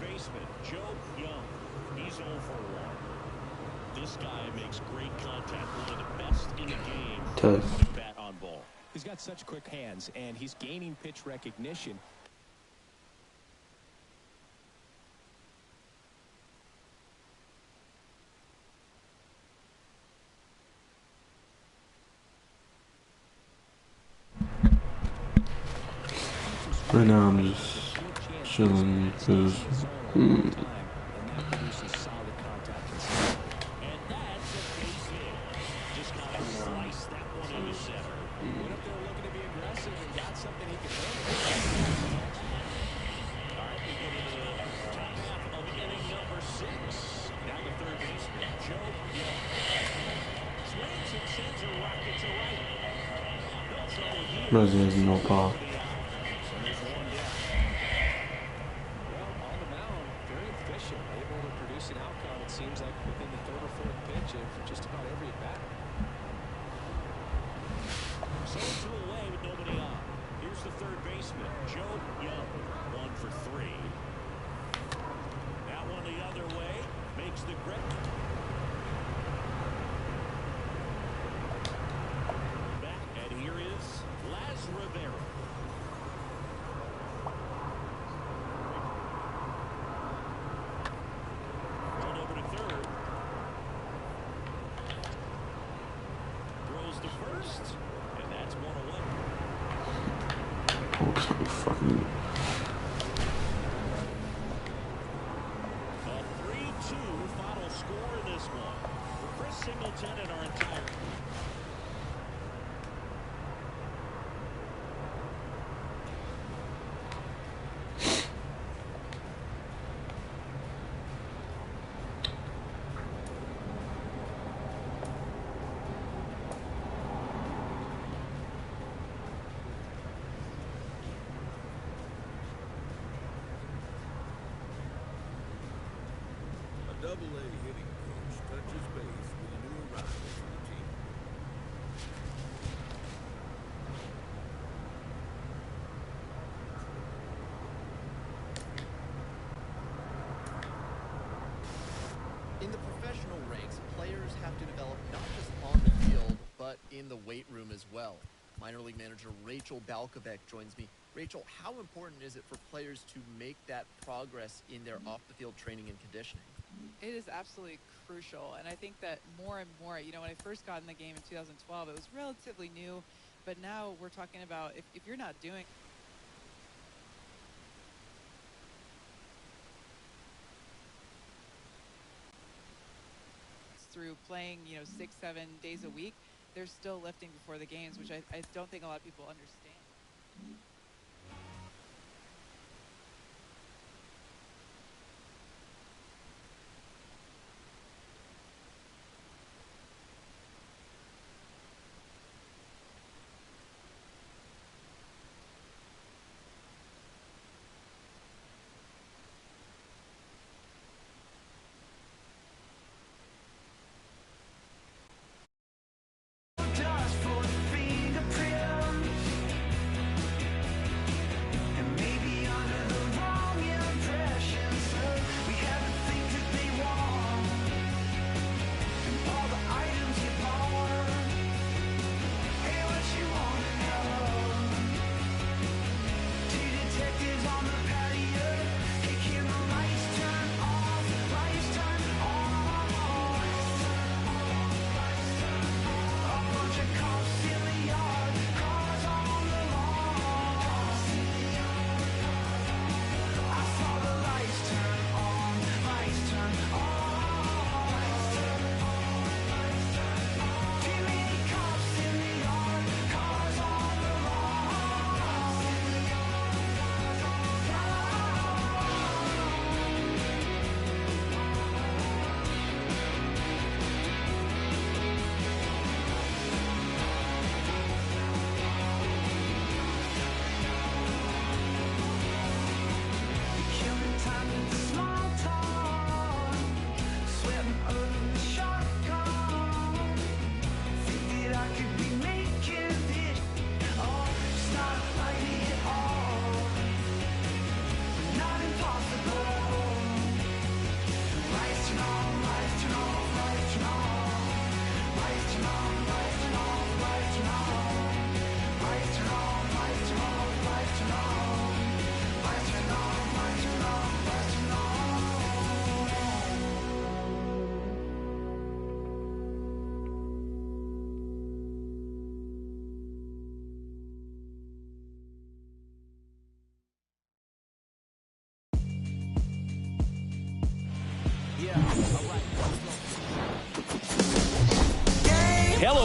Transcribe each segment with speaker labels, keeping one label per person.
Speaker 1: baseman, Joe Young. He's 0 for 1. This guy makes great contact, one of the best in the game.
Speaker 2: Tough.
Speaker 1: Bat on ball. He's got such quick hands, and he's gaining pitch recognition.
Speaker 2: Right now I'm just chilling because Brazil has no power. Fucking.
Speaker 1: A 3-2 final score in this one. Chris Singleton and our entire.
Speaker 3: Double-A hitting coach touches base with a new arrival for the team.
Speaker 4: In the professional ranks, players have to develop not just on the field, but in the weight room as well. Minor league manager Rachel Balkovec joins me. Rachel, how important is it for players to make that progress in their off-the-field training and conditioning?
Speaker 5: It is absolutely crucial, and I think that more and more, when I first got in the game in 2012, it was relatively new, but now we're talking about if you're not doing through playing, 6-7 days a week, they're still lifting before the games, which I don't think a lot of people understand.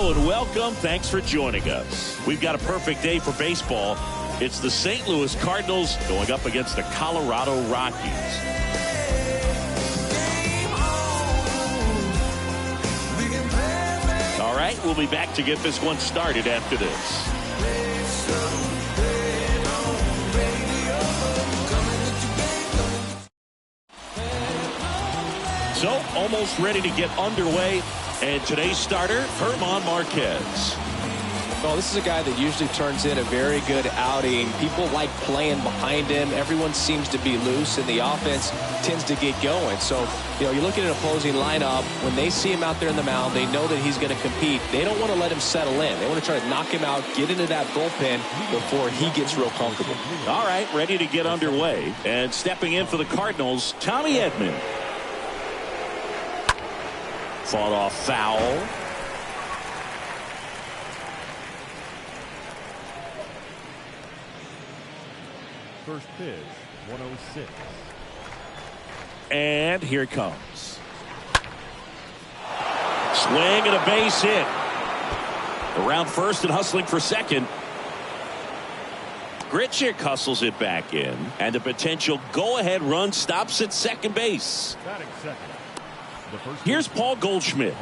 Speaker 1: Hello and welcome. Thanks for joining us. We've got a perfect day for baseball. It's the St. Louis Cardinals going up against the Colorado Rockies. All right, we'll be back to get this one started after this. So, almost ready to get underway. And today's starter, German Marquez.
Speaker 6: Well, this is a guy that usually turns in a very good outing. People like playing behind him. Everyone seems to be loose, and the offense tends to get going. So, you look at an opposing lineup. When they see him out there in the mound, they know that he's going to compete. They don't want to let him settle in. They want to try to knock him out, get into that bullpen before he gets real comfortable.
Speaker 1: All right, ready to get underway. And stepping in for the Cardinals, Tommy Edman. Fought off foul.
Speaker 7: First pitch, 106.
Speaker 1: And here it comes. Swing and a base hit. Around first and hustling for second. Grichuk hustles it back in. And the potential go-ahead run stops at second base.
Speaker 7: Batting second. The first
Speaker 1: Here's Paul Goldschmidt.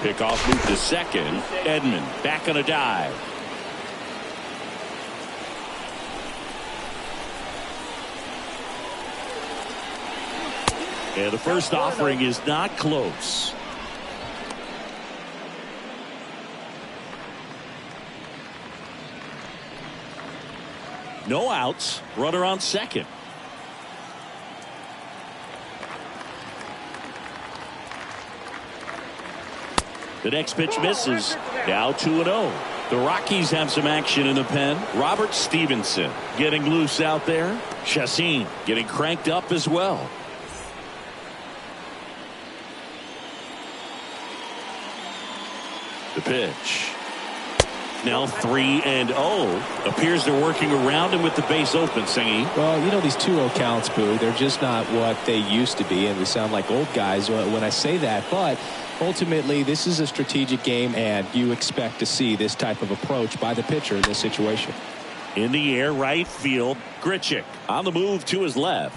Speaker 1: Pickoff move to second. Edman back on a dive. And the first offering is not close. No outs. Runner on second. The next pitch misses. Now 2-0. The Rockies have some action in the pen. Robert Stevenson getting loose out there. Chacin getting cranked up as well. The pitch. Now 3-0. Appears they're working around him with the base open, Singy.
Speaker 6: Well, these 2-0 counts, Boo, they're just not what they used to be, and we sound like old guys when I say that. But ultimately, this is a strategic game, and you expect to see this type of approach by the pitcher in this situation.
Speaker 1: In the air, right field. Grichuk on the move to his left.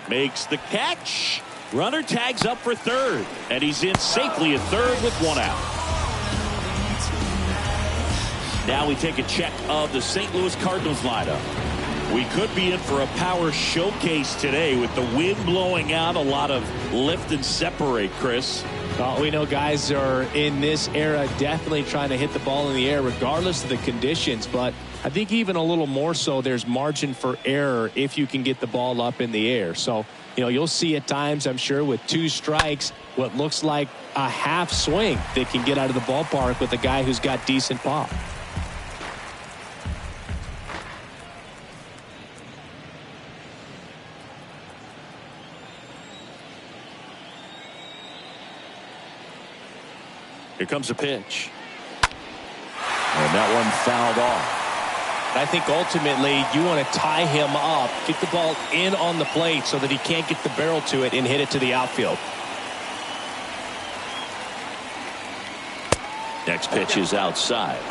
Speaker 1: Makes the catch. Runner tags up for third, and he's in safely at third with one out. Now we take a check of the St. Louis Cardinals lineup. We could be in for a power showcase today with the wind blowing out, a lot of lift and separate, Chris.
Speaker 6: We know guys are in this era definitely trying to hit the ball in the air regardless of the conditions, but I think even a little more so there's margin for error if you can get the ball up in the air. So, you'll see at times, I'm sure, with 2 strikes, what looks like a half swing that can get out of the ballpark with a guy who's got decent pop.
Speaker 1: Here comes a pitch. And that one fouled off.
Speaker 6: I think ultimately you want to tie him up, get the ball in on the plate so that he can't get the barrel to it and hit it to the outfield.
Speaker 1: Next pitch is outside.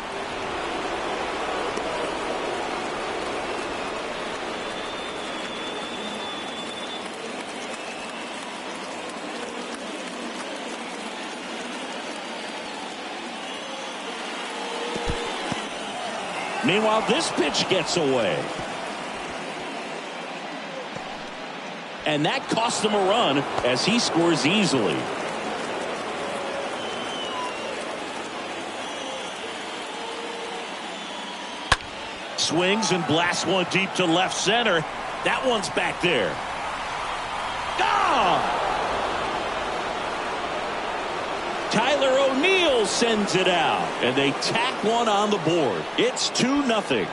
Speaker 1: Meanwhile, this pitch gets away. And that cost him a run as he scores easily. Swings and blasts one deep to left center. That one's back there. Gone! Tyler O'Neill sends it out, and they tack one on the board. It's 2-0.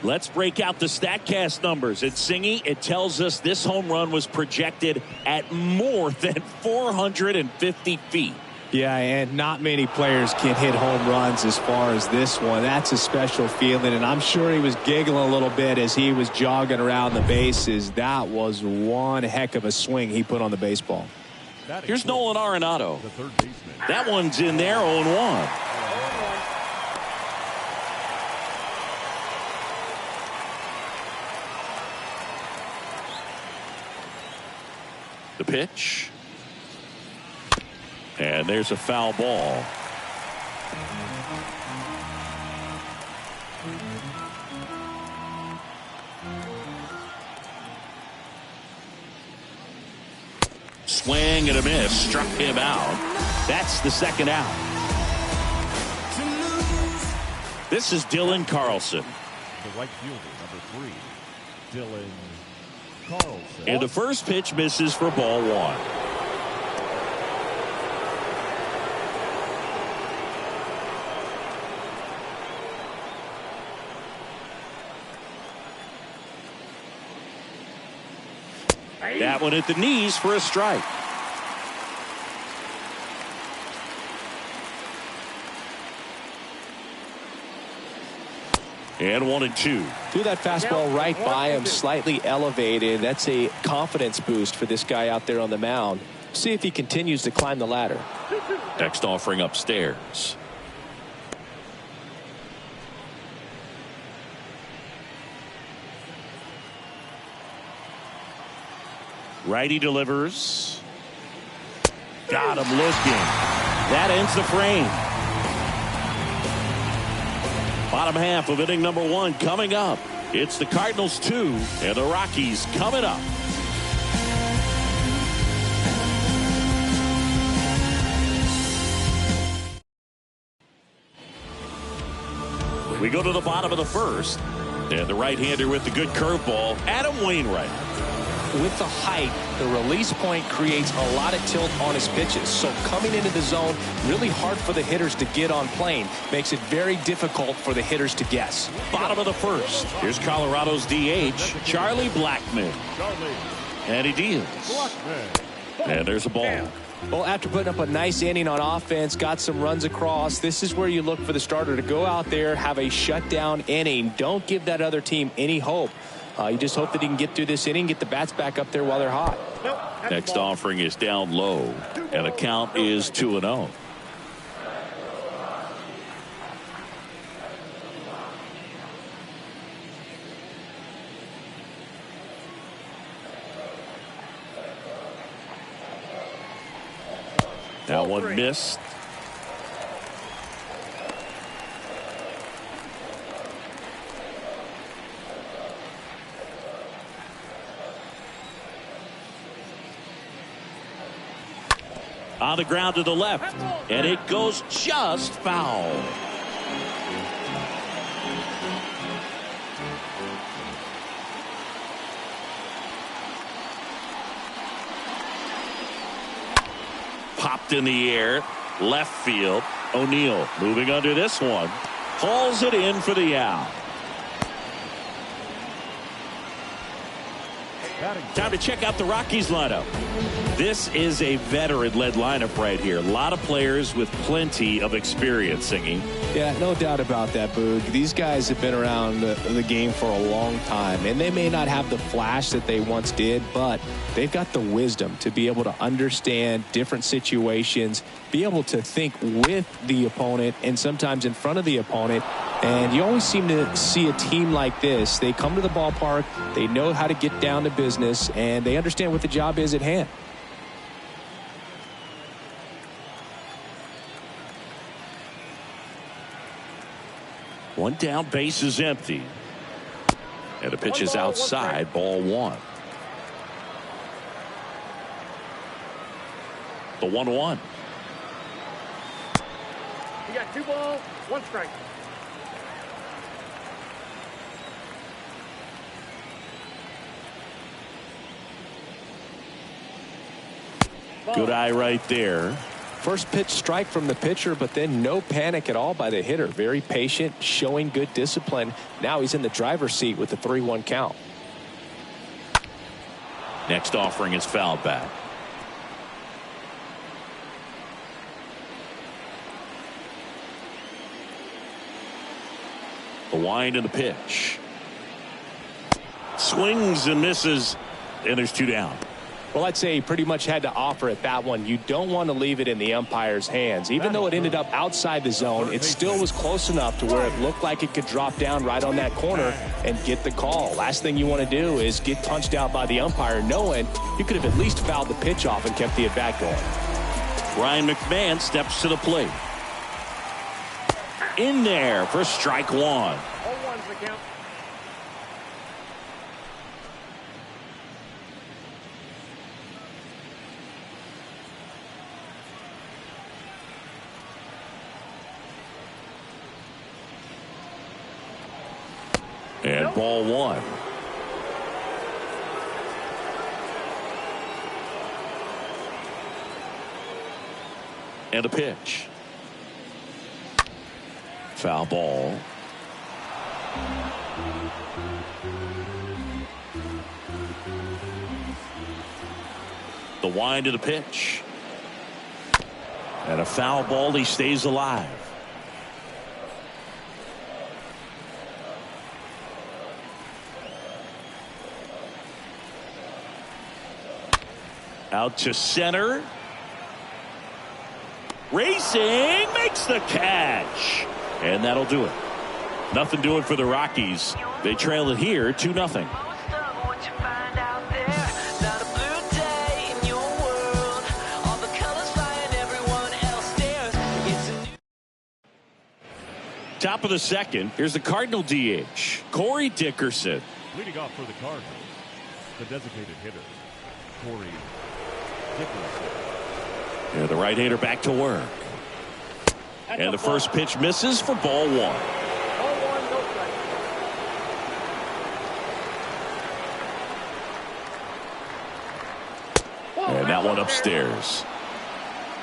Speaker 1: Let's break out the StatCast numbers. At Singy, it tells us this home run was projected at more than 450 feet.
Speaker 6: Yeah, and not many players can hit home runs as far as this one. That's a special feeling, and I'm sure he was giggling a little bit as he was jogging around the bases. That was one heck of a swing he put on the baseball.
Speaker 1: Here's Nolan Arenado.
Speaker 7: The third baseman.
Speaker 1: That one's in there, 0-1. The pitch. And there's a foul ball. Swing and a miss. Struck him out. That's the second out. This is Dylan Carlson.
Speaker 7: The right fielder, number 3, Dylan Carlson.
Speaker 1: And the first pitch misses for ball 1. That one at the knees for a strike. And 1-2.
Speaker 6: Threw that fastball right by him, slightly elevated. That's a confidence boost for this guy out there on the mound. See if he continues to climb the ladder.
Speaker 1: Next offering upstairs. Righty delivers. Got him looking. That ends the frame. Bottom half of inning number 1 coming up. It's the Cardinals 2 and the Rockies coming up. We go to the bottom of the first. And the right-hander with the good curveball, Adam Wainwright.
Speaker 6: With the height, the release point creates a lot of tilt on his pitches. So coming into the zone, really hard for the hitters to get on plane. Makes it very difficult for the hitters to guess.
Speaker 1: Bottom of the first. Here's Colorado's DH, Charlie Blackmon. And he deals. And there's a ball.
Speaker 6: Well, after putting up a nice inning on offense, got some runs across, this is where you look for the starter to go out there, have a shutdown inning. Don't give that other team any hope. You just hope that he can get through this inning, get the bats back up there while they're hot.
Speaker 1: Next offering is down low, and the count is 2-0. That one missed. On the ground to the left, and it goes just foul. Popped in the air, left field. O'Neill moving under this one, hauls it in for the out. Time to check out the Rockies lineup. This is a veteran-led lineup right here. A lot of players with plenty of experience, Singy.
Speaker 6: Yeah, no doubt about that, Boog. These guys have been around the game for a long time, and they may not have the flash that they once did, but they've got the wisdom to be able to understand different situations, be able to think with the opponent and sometimes in front of the opponent. And you always seem to see a team like this. They come to the ballpark, they know how to get down to business, and they understand what the job is at hand.
Speaker 1: One down, base is empty. And the pitch is outside, ball 1. The 1-1.
Speaker 8: You got 2 balls, 1 strike.
Speaker 1: Good eye right there.
Speaker 6: First pitch strike from the pitcher, but then no panic at all by the hitter. Very patient, showing good discipline. Now he's in the driver's seat with the 3-1 count.
Speaker 1: Next offering is fouled back. The wind and the pitch. Swings and misses, and there's 2 down.
Speaker 6: Well, I'd say he pretty much had to offer at that one. You don't want to leave it in the umpire's hands. Even though it ended up outside the zone, it still was close enough to where it looked like it could drop down right on that corner and get the call. Last thing you want to do is get punched out by the umpire knowing you could have at least fouled the pitch off and kept the at-bat going.
Speaker 1: Ryan McMahon steps to the plate. In there for strike 1.
Speaker 8: All ones the count.
Speaker 1: And ball 1. And a pitch. Foul ball. The wind of the pitch. And a foul ball. He stays alive. Out to center. Racing, makes the catch. And that'll do it. Nothing doing for the Rockies. They trail it here 2-0. Top of the second. Here's the Cardinal DH, Corey Dickerson.
Speaker 7: Leading off for the Cardinals, the designated hitter, Corey Dickerson.
Speaker 1: And the right-hander back to work. And the first pitch misses for ball 1.
Speaker 8: All one, no strike.
Speaker 1: And that one upstairs.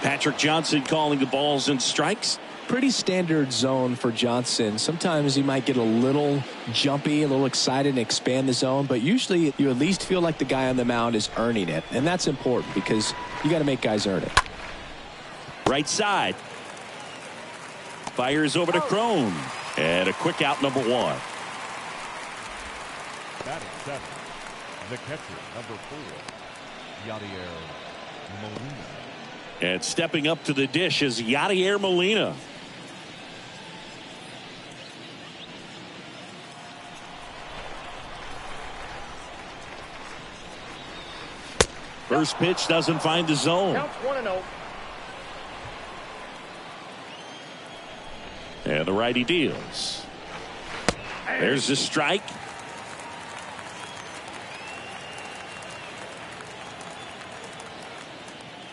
Speaker 1: Patrick Johnson calling the balls and strikes.
Speaker 6: Pretty standard zone for Johnson. Sometimes he might get a little jumpy, a little excited and expand the zone, but usually you at least feel like the guy on the mound is earning it. And that's important because you got to make guys earn it.
Speaker 1: Right side. Fires over to Crone. And a quick out, number 1.
Speaker 7: Batting 7, the catcher, number 4, Yadier Molina.
Speaker 1: And stepping up to the dish is Yadier Molina. First pitch doesn't find the zone.
Speaker 8: Counts 1-0.
Speaker 1: And the righty deals. There's the strike.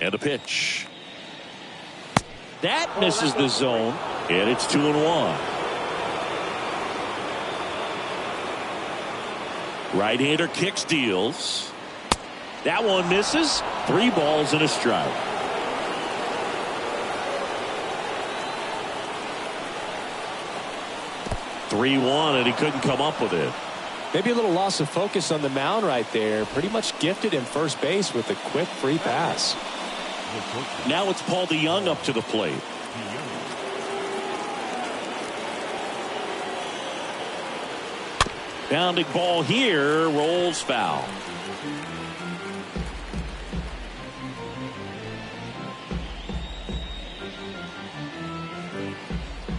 Speaker 1: And a pitch. That misses the zone. And it's 2-1. Right-hander kicks, deals. That one misses. 3 balls and a strike. (3-1) and he couldn't come up with it.
Speaker 6: Maybe a little loss of focus on the mound right there. Pretty much gifted him first base with a quick free pass.
Speaker 1: Now it's Paul DeJong up to the plate. Bounding ball here, rolls foul.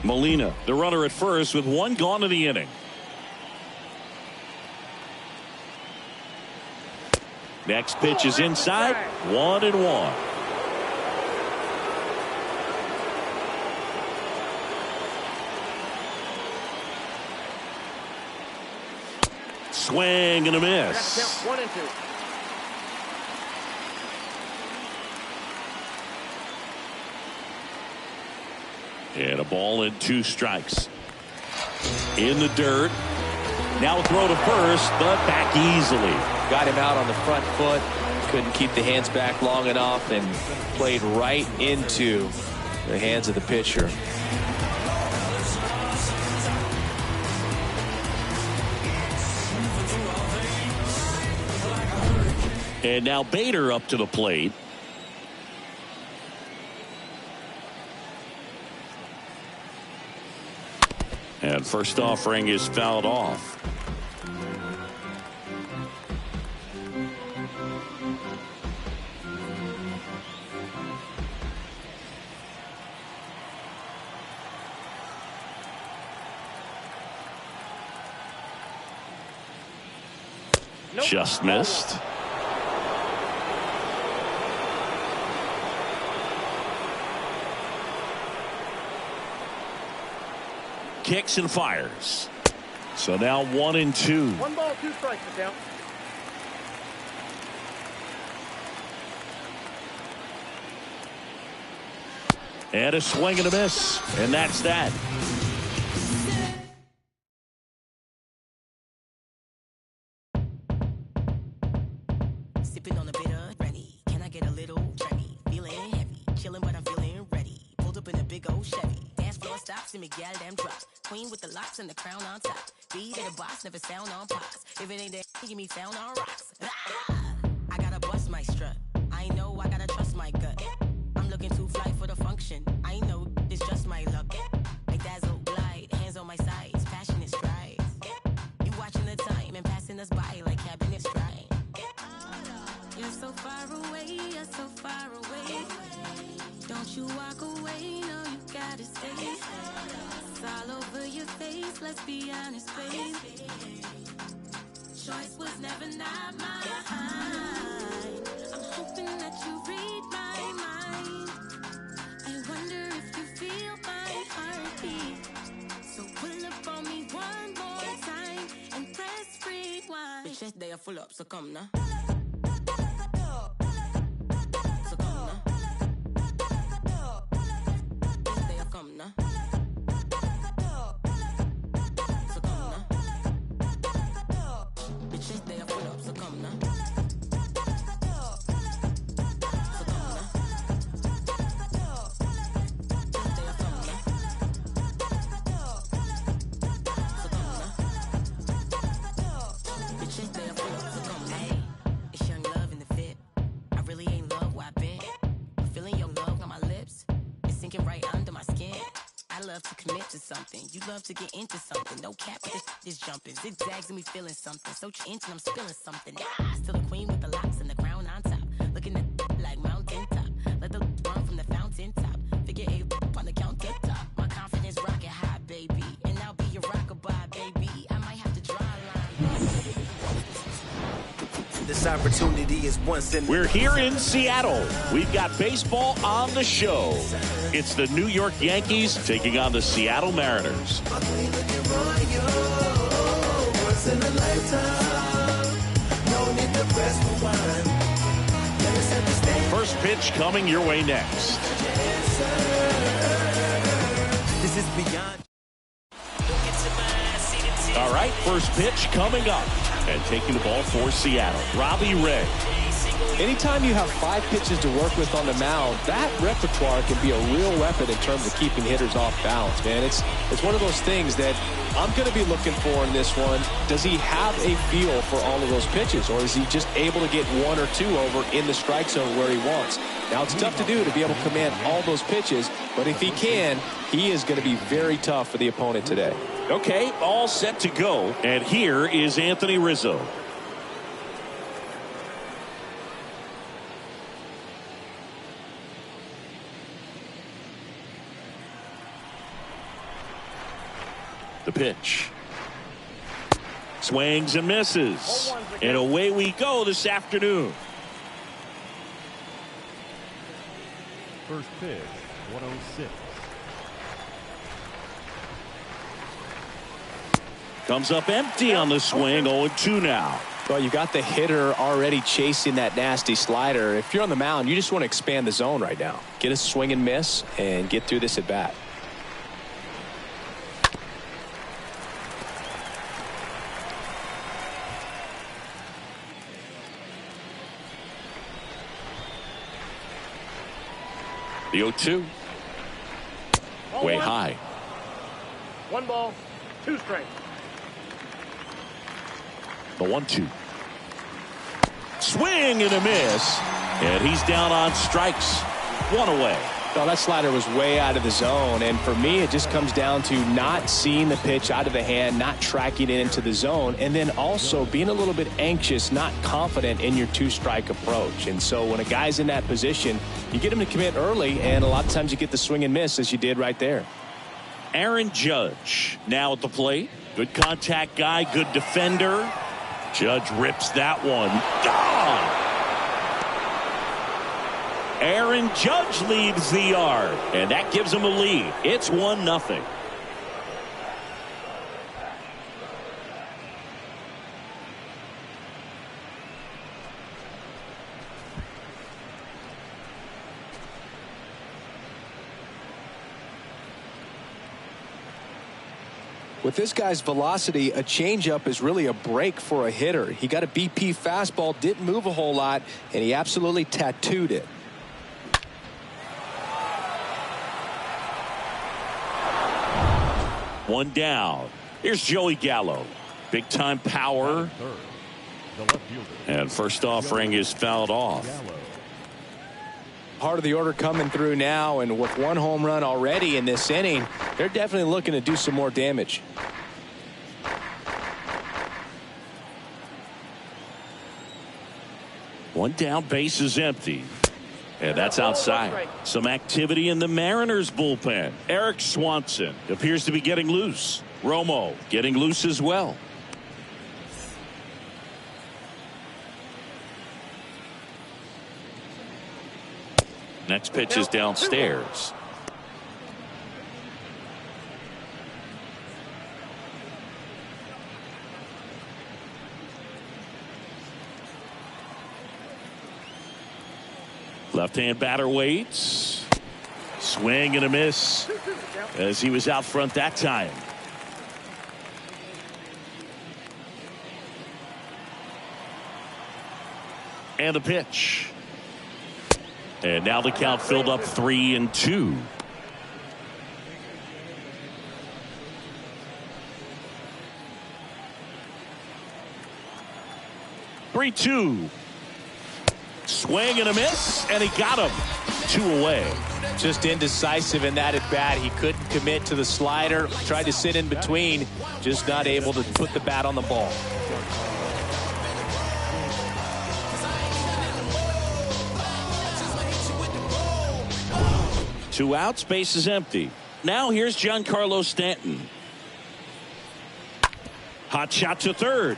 Speaker 1: Molina, the runner at first with 1 gone in the inning. Next pitch is inside, 1-1. Swing and a miss.
Speaker 8: 1-2.
Speaker 1: And a ball and 2 strikes. In the dirt. Now a throw to first, but back easily.
Speaker 9: Got him out on the front foot. Couldn't keep the hands back long enough and played right into the hands of the pitcher.
Speaker 1: And now Bader up to the plate. And And first offering is fouled off. Just missed. Kicks and fires. So now 1-2.
Speaker 8: 1 ball, 2 strikes to count.
Speaker 1: And a swing and a miss. And that's that.
Speaker 10: Sipping on a bit of Rennie. Can I get a little Remy? Feeling heavy. Chilling, but I'm feeling ready. Pulled up in a big old Chevy. Dance floor stops and me gal damn drops. Queen with the locks and the crown on top. Beat at the boss, never sound on pops. If it ain't that, give me found on rocks. I gotta bust my strut. I know I gotta trust my gut. I'm looking too fly for the function. I know it's just my luck. I dazzle, glide, hands on my sides, passionate strides. You watching the time and passing us by like cabinet stride. You're so far away, you're so far away. Don't you walk away, no, you gotta stay. It's all over your face, let's be honest, babe. Choice was never not mine. I'm hoping that you read my mind. I wonder if you feel my heartbeat. So pull up on me one more time and press rewind. The chest they are full up, so come now. You love to get into something. No cap, this is jumping. Zigzags and me feeling something. So into I'm spilling something. Still a queen with the locks and the crown on top. Looking at like mountain top. Let the run from the fountain top. Figure 8 on the countertop. My confidence rocket high, baby. And I'll be your rockabye, baby. I might have to draw a line.
Speaker 11: This opportunity is once in.
Speaker 1: We're here in Seattle. We've got baseball on the show. It's the New York Yankees taking on the Seattle Mariners. First pitch coming your way next.
Speaker 11: This is beyond.
Speaker 1: All right, first pitch coming up. And taking the ball for Seattle, Robbie Ray.
Speaker 6: Anytime you have 5 pitches to work with on the mound, that repertoire can be a real weapon in terms of keeping hitters off balance, man. It's one of those things that I'm going to be looking for in this one. Does he have a feel for all of those pitches, or is he just able to get 1 or 2 over in the strike zone where he wants? Now, it's tough to do to be able to command all those pitches, but if he can, he is going to be very tough for the opponent today.
Speaker 1: Okay, all set to go, and here is Anthony Rizzo. The pitch. Swings and misses. And away we go this afternoon.
Speaker 7: First pitch, 106.
Speaker 1: Comes up empty on the swing, 0-2 now.
Speaker 6: Well, you got the hitter already chasing that nasty slider. If you're on the mound, you just want to expand the zone right now. Get a swing and miss and get through this at bat.
Speaker 1: The 0-2. Way high.
Speaker 8: 1 ball, 2 strikes.
Speaker 1: The 1-2. Swing and a miss. And he's down on strikes. 1 away.
Speaker 6: Well, that slider was way out of the zone, and for me, it just comes down to not seeing the pitch out of the hand, not tracking it into the zone, and then also being a little bit anxious, not confident in your two-strike approach. And so when a guy's in that position, you get him to commit early, and a lot of times you get the swing and miss, as you did right there.
Speaker 1: Aaron Judge now at the plate. Good contact guy, good defender. Judge rips that one. Gone! Aaron Judge leaves the yard, and that gives him a lead. It's 1-0.
Speaker 6: With this guy's velocity, a changeup is really a break for a hitter. He got a BP fastball, didn't move a whole lot, and he absolutely tattooed it.
Speaker 1: One down. Here's Joey Gallo. Big time power. And first offering is fouled off.
Speaker 6: Part of the order coming through now, and with one home run already in this inning, they're definitely looking to do some more damage.
Speaker 1: One down, base is empty. And that's outside. Some activity in the Mariners bullpen. Eric Swanson appears to be getting loose. Romo getting loose as well. Next pitch is downstairs. Left-hand batter waits. Swing and a miss as he was out front that time. And the pitch. And now the count filled up 3-2. Three-two. Swing and a miss, and he got him. 2 away.
Speaker 6: Just indecisive in that at bat. He couldn't commit to the slider. Tried to sit in between. Just not able to put the bat on the ball.
Speaker 1: Two outs, base is empty. Now here's Giancarlo Stanton. Hot shot to third.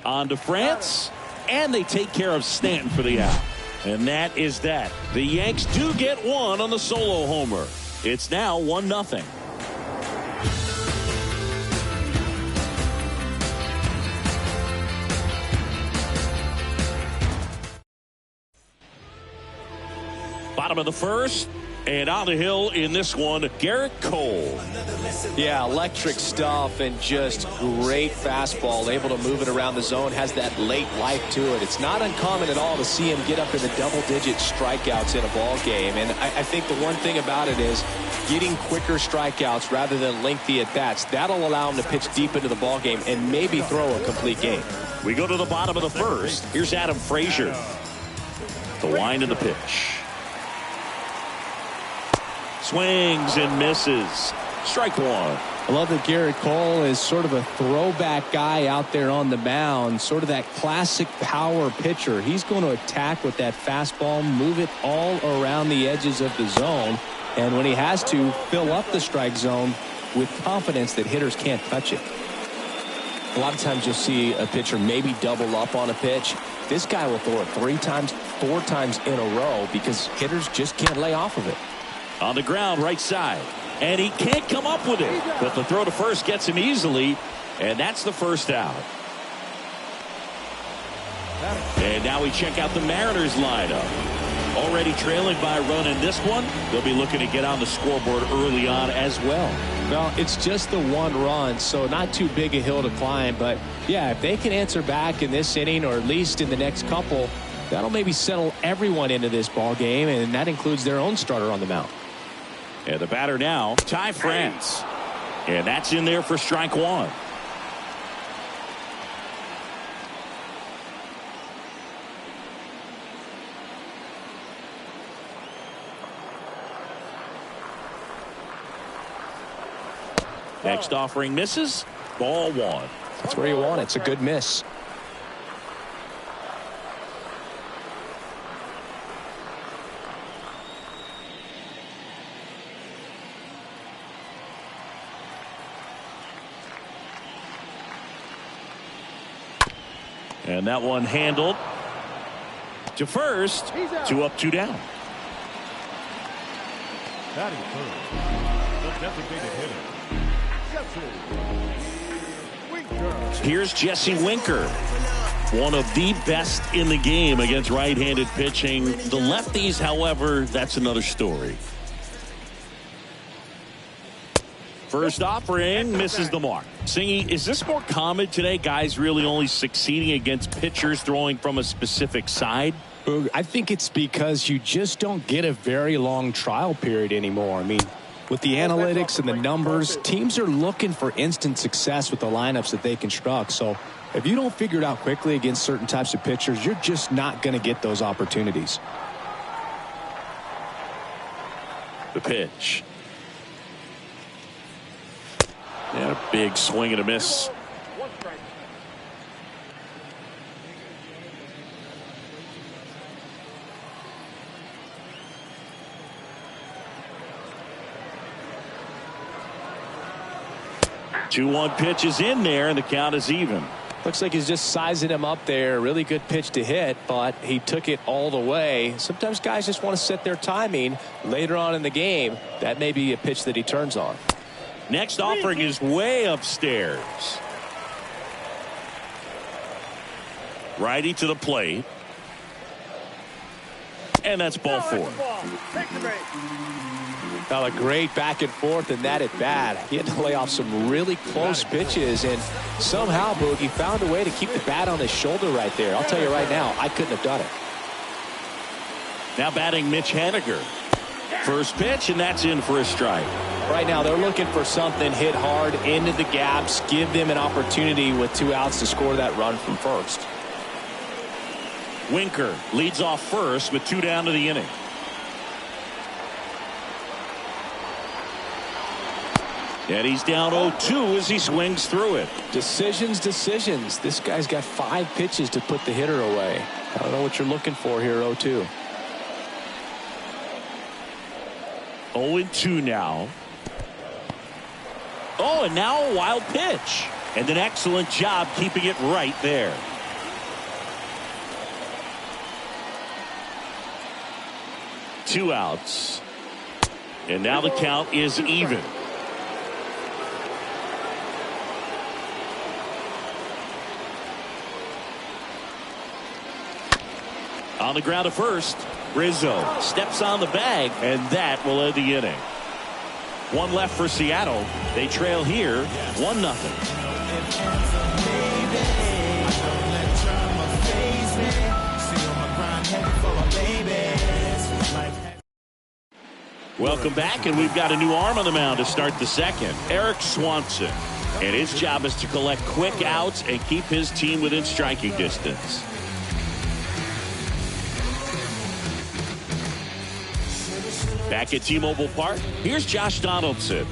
Speaker 1: On to France, and they take care of Stanton for the out. And that is that. The Yanks do get one on the solo homer. It's now 1-0. Bottom of the first, and on the hill in this one, Garrett Cole.
Speaker 6: Yeah, electric stuff and just great fastball. Able to move it around the zone. Has that late life to it. It's not uncommon at all to see him get up in the double-digit strikeouts in a ball game. And I think the one thing about it is getting quicker strikeouts rather than lengthy at-bats. That'll allow him to pitch deep into the ball game and maybe throw a complete game.
Speaker 1: We go to the bottom of the first. Here's Adam Frazier. The wind of the pitch. Swings and misses. Strike one.
Speaker 6: I love that Garrett Cole is sort of a throwback guy out there on the mound, sort of that classic power pitcher. He's going to attack with that fastball, move it all around the edges of the zone, and when he has to, fill up the strike zone with confidence that hitters can't touch it. A lot of times you'll see a pitcher maybe double up on a pitch. This guy will throw it 3 times, 4 times in a row because hitters just can't lay off of it.
Speaker 1: On the ground, right side. And he can't come up with it. But the throw to first gets him easily. And that's the first out. And now we check out the Mariners lineup. Already trailing by a run in this one. They'll be looking to get on the scoreboard early on as well.
Speaker 6: Well, it's just the 1 run, so not too big a hill to climb. But, yeah, if they can answer back in this inning or at least in the next couple, that'll maybe settle everyone into this ball game, and that includes their own starter on the mound.
Speaker 1: And the batter now, Ty France. And that's in there for strike one. Next offering misses. Ball 1.
Speaker 6: That's where you want it. It's a good miss.
Speaker 1: And that one handled to first. 2 up, 2 down.
Speaker 7: Batting third, the designated hitter, Jesse Winker.
Speaker 1: Here's Jesse Winker, one of the best in the game against right-handed pitching. The lefties, however, that's another story. First offering misses the mark. Singy, is this more common today? Guys really only succeeding against pitchers throwing from a specific side?
Speaker 6: I think it's because you just don't get a very long trial period anymore. I mean, with the analytics and the numbers, teams are looking for instant success with the lineups that they construct. So if you don't figure it out quickly against certain types of pitchers, you're just not going to get those opportunities.
Speaker 1: The pitch. And a big swing and a miss.
Speaker 8: 1 strike.
Speaker 1: Two-one pitch is in there, and the count is even.
Speaker 6: Looks like he's just sizing him up there. Really good pitch to hit, but he took it all the way. Sometimes guys just want to set their timing later on in the game. That may be a pitch that he turns on.
Speaker 1: Next offering is way upstairs. Righty to the plate. And that's ball 4.
Speaker 8: Take the bait.
Speaker 6: Now a great back and forth in that at bat. He had to lay off some really close pitches, and somehow Boogie found a way to keep the bat on his shoulder right there. I'll tell you right now, I couldn't have done it.
Speaker 1: Now batting Mitch Haniger. First pitch, and that's in for a strike.
Speaker 6: Right now they're looking for something hit hard into the gaps, give them an opportunity with 2 outs to score that run from first.
Speaker 1: Winker leads off first with 2 down to the inning. And he's down 0-2 as he swings through it.
Speaker 6: Decisions. This guy's got 5 pitches to put the hitter away. I don't know what you're looking for here, 0-2.
Speaker 1: 0-2 now. Oh, and now a wild pitch. And an excellent job keeping it right there. Two outs. And now the count is even. On the ground to first. Rizzo steps on the bag, and that will end the inning. 1 left for Seattle. They trail here 1-0. Welcome back, and we've got a new arm on the mound to start the second. Eric Swanson. And his job is to collect quick outs and keep his team within striking distance. Back at T-Mobile Park, here's Josh Donaldson.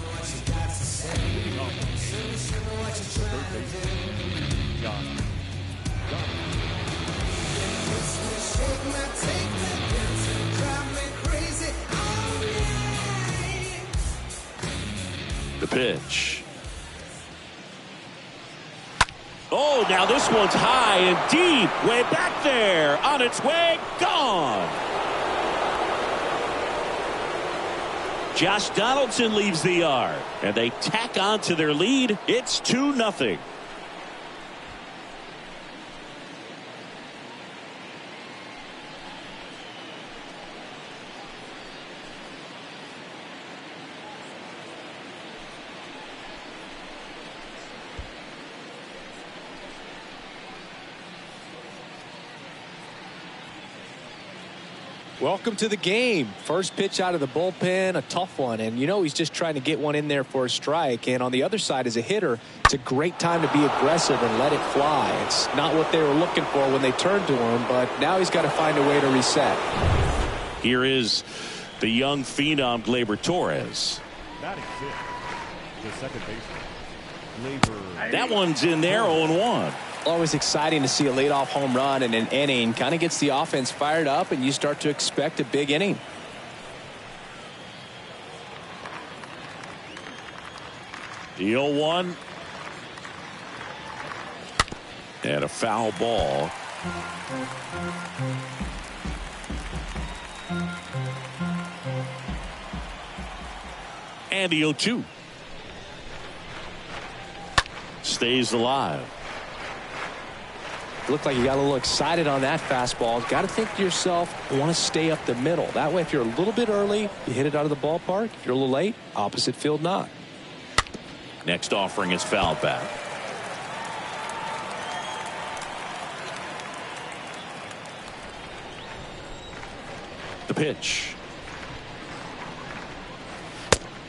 Speaker 1: The pitch. Oh, now this one's high and deep, way back there, on its way, gone. Josh Donaldson leaves the yard, and they tack on to their lead. It's 2-0.
Speaker 6: Welcome to the game. First pitch out of the bullpen, a tough one. And you know he's just trying to get one in there for a strike. And on the other side, as a hitter, it's a great time to be aggressive and let it fly. It's not what they were looking for when they turned to him, but now he's got to find a way to reset.
Speaker 1: Here is the young phenom Gleyber Torres.
Speaker 7: Batting 5th, The second baseman, Gleyber.
Speaker 1: That one's in there, 0-1.
Speaker 6: Always exciting to see a leadoff home run in an inning. Kind of gets the offense fired up, and you start to expect a big inning.
Speaker 1: The 0-1. And a foul ball. And the 0-2. Stays alive.
Speaker 6: Looked like you got a little excited on that fastball. Got to think to yourself, I want to stay up the middle. That way, if you're a little bit early, you hit it out of the ballpark. If you're a little late, opposite field knock.
Speaker 1: Next offering is fouled back. The pitch.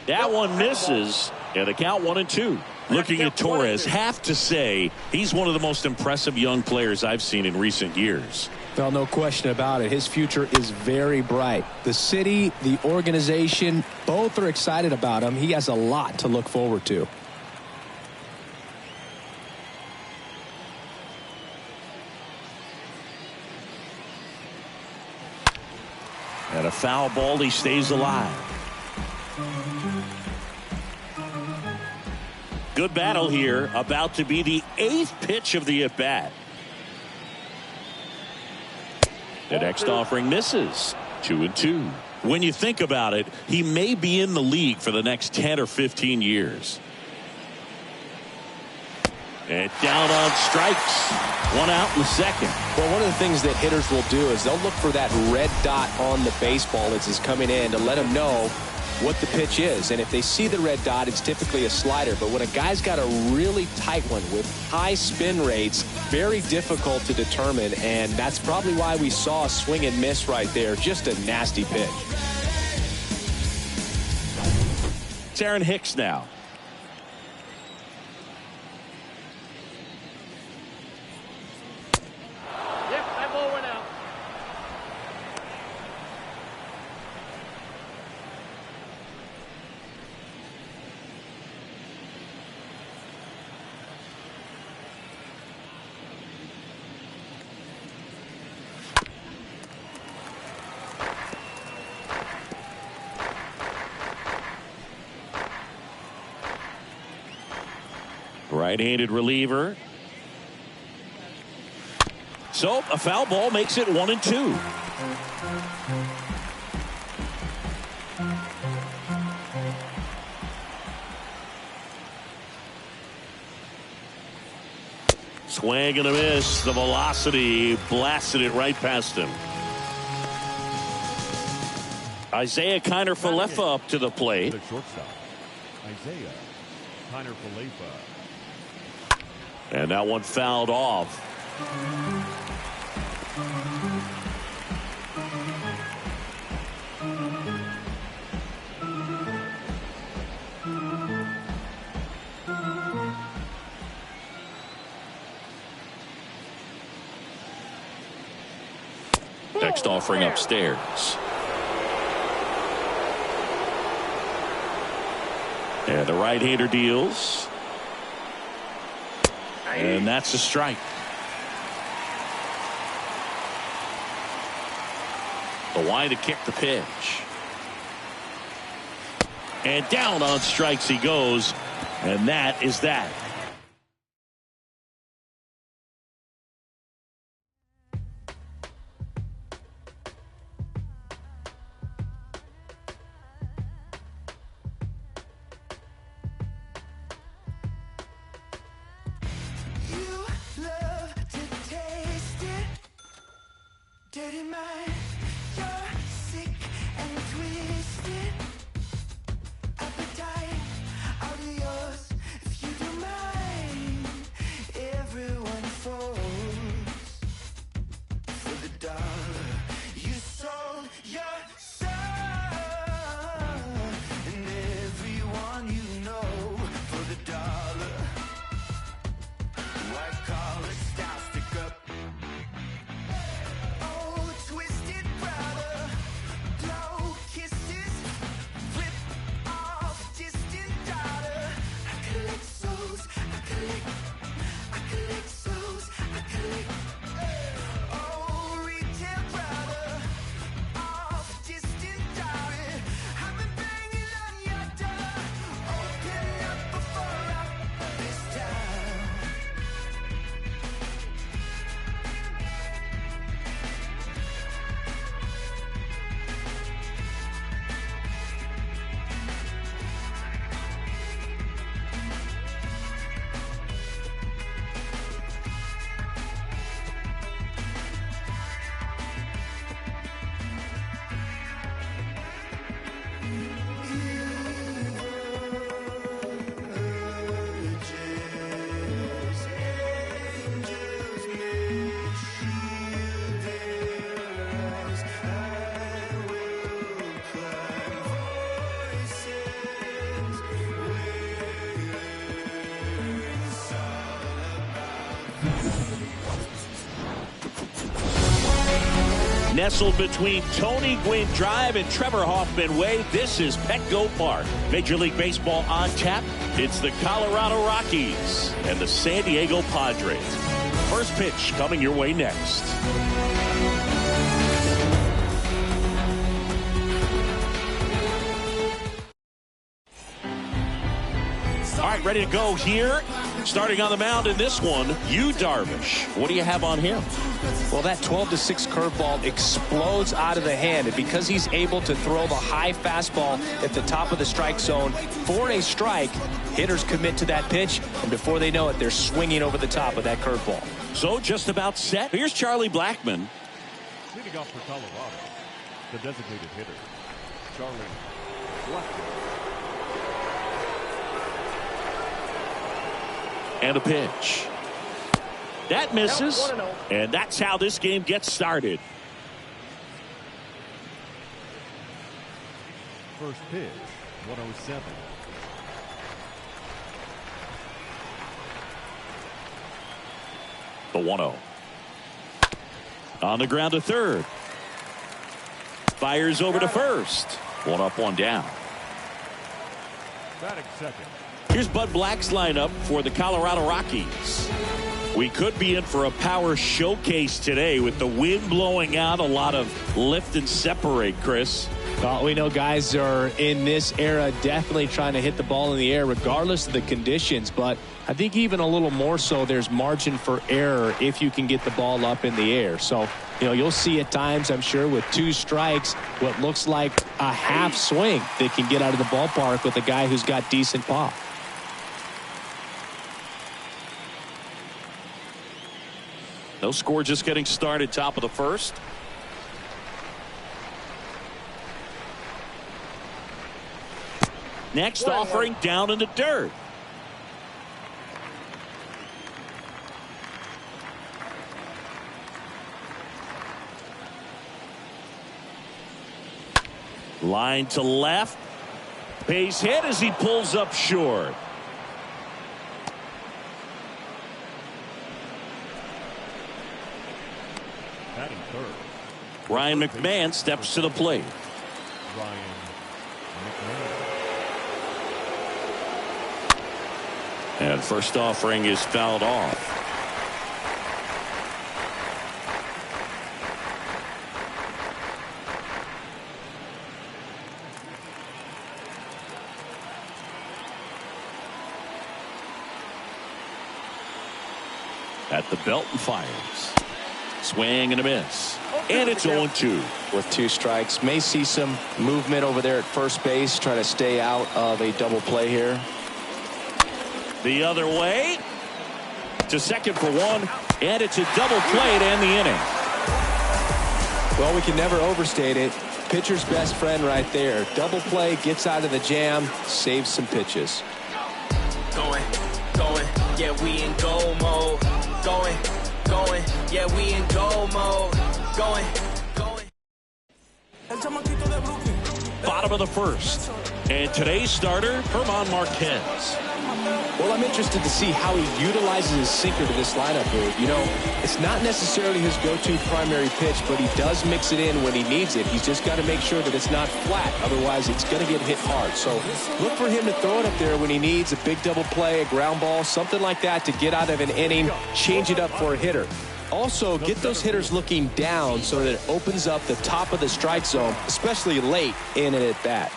Speaker 1: That one misses, and the count 1-2. Looking at Torres, have to say he's one of the most impressive young players I've seen in recent years.
Speaker 6: Well, no question about it. His future is very bright. The city, the organization, both are excited about him. He has a lot to look forward to.
Speaker 1: And a foul ball, he stays alive. Good battle here, about to be the 8th pitch of the at-bat. The next offering misses. 2-2. When you think about it, he may be in the league for the next 10 or 15 years. And down on strikes. One out in the second.
Speaker 6: Well, one of the things that hitters will do is they'll look for that red dot on the baseball as it's coming in to let them know what the pitch is. And if they see the red dot, it's typically a slider. But when a guy's got a really tight one with high spin rates, very difficult to determine. And that's probably why we saw a swing and miss right there. Just a nasty pitch.
Speaker 1: It's Aaron Hicks now.
Speaker 8: Yep, that ball went out.
Speaker 1: Right-handed reliever. So a foul ball makes it 1-2. Swing and a miss. The velocity blasted it right past him. Isaiah Kiner-Falefa up to the plate.
Speaker 7: The shortstop, Isaiah Kiner-Falefa.
Speaker 1: And that one fouled off. Next offering upstairs. And the right-hander deals. And that's a strike. The line to kick the pitch. And down on strikes he goes. And that is that.
Speaker 12: Dirty mind, you're sick and twisted. Appetite, all yours. If you do my
Speaker 1: Nestled between Tony Gwynn Drive and Trevor Hoffman Way, this is Petco Park. Major League Baseball on tap. It's the Colorado Rockies and the San Diego Padres. First pitch coming your way next. All right, ready to go here. Starting on the mound in this one, Yu Darvish. What do you have on him?
Speaker 6: Well, that 12-6 curveball explodes out of the hand. And because he's able to throw the high fastball at the top of the strike zone for a strike, hitters commit to that pitch. And before they know it, they're swinging over the top of that curveball.
Speaker 1: So just about set. Here's Charlie Blackmon.
Speaker 7: Leading off for Colorado, the designated hitter, Charlie Blackmon.
Speaker 1: And a pitch. That misses. And that's how this game gets started.
Speaker 7: First pitch, 107.
Speaker 1: The 1-0. On the ground to third. Fires over to first. One up, one down.
Speaker 7: Batting second.
Speaker 1: Here's Bud Black's lineup for the Colorado Rockies. We could be in for a power showcase today with the wind blowing out, a lot of lift and separate, Chris.
Speaker 6: Well, we know guys are in this era definitely trying to hit the ball in the air regardless of the conditions, but I think even a little more so there's margin for error if you can get the ball up in the air. So, you'll see at times, I'm sure, with 2 strikes, what looks like a half swing that can get out of the ballpark with a guy who's got decent pop.
Speaker 1: No score, just getting started, top of the first. Next offering down in the dirt. Line to left. Base hit as he pulls up short.
Speaker 7: Batting third.
Speaker 1: Ryan McMahon steps to the plate.
Speaker 7: Ryan McMahon.
Speaker 1: And first offering is fouled off. At the belt and fires. Swing and a miss. And it's 0-2.
Speaker 6: With 2 strikes. May see some movement over there at first base, trying to stay out of a double play here.
Speaker 1: The other way. To second for 1. And it's a double play to end the inning.
Speaker 6: Well, we can never overstate it. Pitcher's best friend right there. Double play, gets out of the jam, saves some pitches.
Speaker 11: Going, yeah, we in goal mode. Going, yeah, we in goal mode. Going.
Speaker 1: Bottom of the first. And today's starter, Herman Marquez.
Speaker 6: Well, I'm interested to see how he utilizes his sinker to this lineup move. It's not necessarily his go-to primary pitch, but he does mix it in when he needs it. He's just got to make sure that it's not flat. Otherwise, it's going to get hit hard. So look for him to throw it up there when he needs a big double play, a ground ball, something like that to get out of an inning, change it up for a hitter. Also, get those hitters looking down so that it opens up the top of the strike zone, especially late in an at-bat.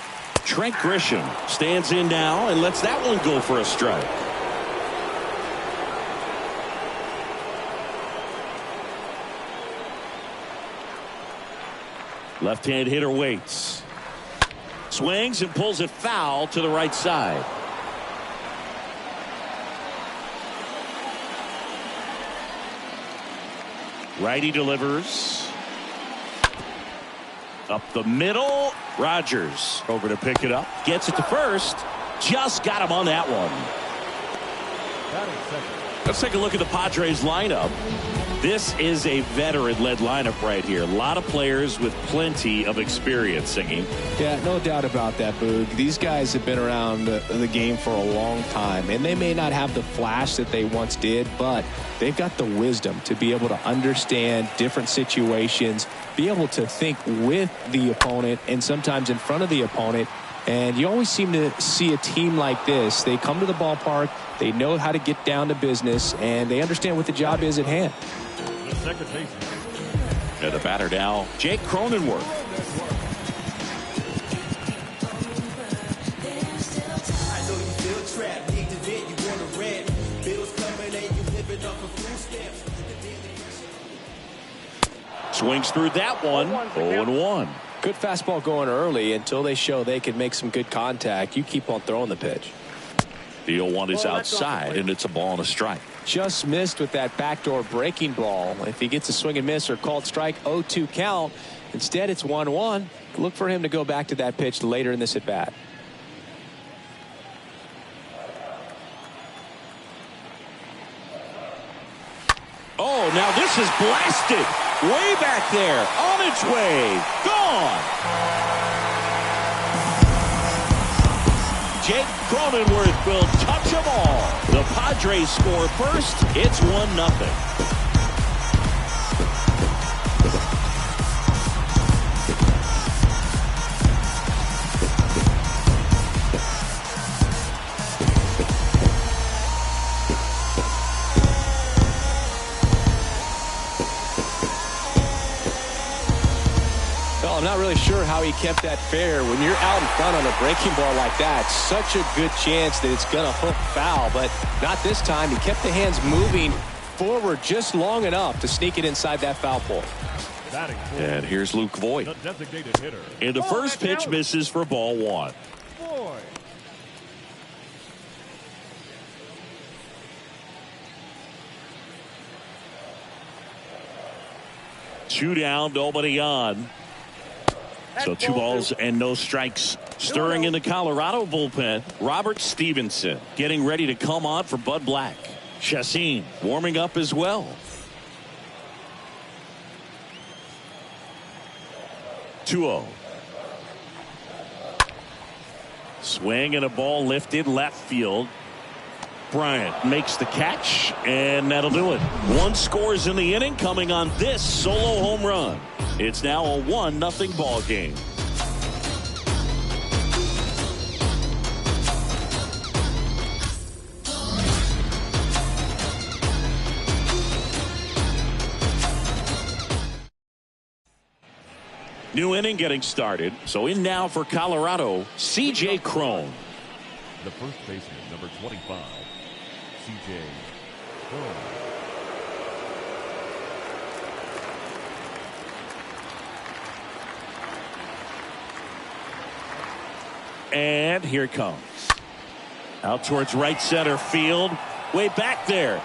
Speaker 1: Trent Grisham stands in now and lets that one go for a strike. Left-hand hitter waits. Swings and pulls it foul to the right side. Righty delivers. Up the middle. Rogers over to pick it up. Gets it to first. Just got him on that one. Let's take a look at the Padres lineup. This is a veteran-led lineup right here. A lot of players with plenty of experience, Singing.
Speaker 6: Yeah, no doubt about that, Boog. These guys have been around the game for a long time, and they may not have the flash that they once did, but they've got the wisdom to be able to understand different situations, be able to think with the opponent and sometimes in front of the opponent. And you always seem to see a team like this. They come to the ballpark, they know how to get down to business, and they understand what the job is at hand.
Speaker 7: The second baseman.
Speaker 1: And the batter now, Jake Cronenworth.
Speaker 12: I know you feel trapped, need to vent, you want to rent. Bills coming and you living off of food stamps.
Speaker 1: Swings through that one. 0-1.
Speaker 9: Good fastball going early until they show they can make some good contact. You keep on throwing the pitch.
Speaker 1: The 0-1 is outside, and it's a ball and a strike.
Speaker 6: Just missed with that backdoor breaking ball. If he gets a swing and miss or called strike, 0-2 count. Instead, it's 1-1. Look for him to go back to that pitch later in this at bat.
Speaker 1: Oh, now this is blasted. Way back there. On its way. Gone. Jake Cronenworth will touch them all. The Padres score first. It's 1-0.
Speaker 6: I'm not really sure how he kept that fair. When you're out in front on a breaking ball like that, such a good chance that it's going to hook foul, but not this time. He kept the hands moving forward just long enough to sneak it inside that foul pole.
Speaker 1: And here's Luke Voigt.
Speaker 7: The designated hitter.
Speaker 1: And the first pitch misses for ball one.
Speaker 7: Voigt.
Speaker 1: Two down, nobody on. So 2 balls and no strikes. Stirring in the Colorado bullpen, Robert Stevenson getting ready to come on for Bud Black. Chacín warming up as well. 2-0. Swing and a ball lifted left field. Bryant makes the catch, and that'll do it. 1 scores in the inning, coming on this solo home run. It's now a 1-0 ball game. New inning getting started. So in now for Colorado, C.J. Cron.
Speaker 7: The first baseman, number 25, C.J. Cron.
Speaker 1: And here it comes. Out towards right center field. Way back there.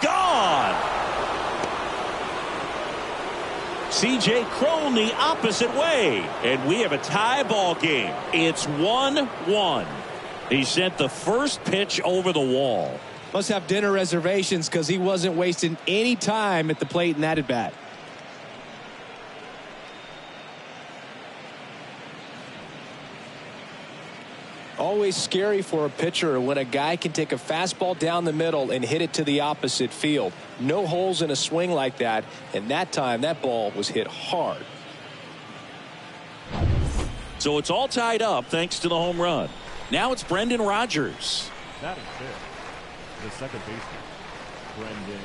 Speaker 1: Gone! C.J. Cron the opposite way. And we have a tie ball game. It's 1-1. He sent the first pitch over the wall.
Speaker 6: Must have dinner reservations because he wasn't wasting any time at the plate in that at bat. Always scary for a pitcher when a guy can take a fastball down the middle and hit it to the opposite field. No holes in a swing like that, and that time that ball was hit hard.
Speaker 1: So it's all tied up thanks to the home run. Now it's Brendan Rodgers.
Speaker 7: Batting fifth, the second baseman, Brendan.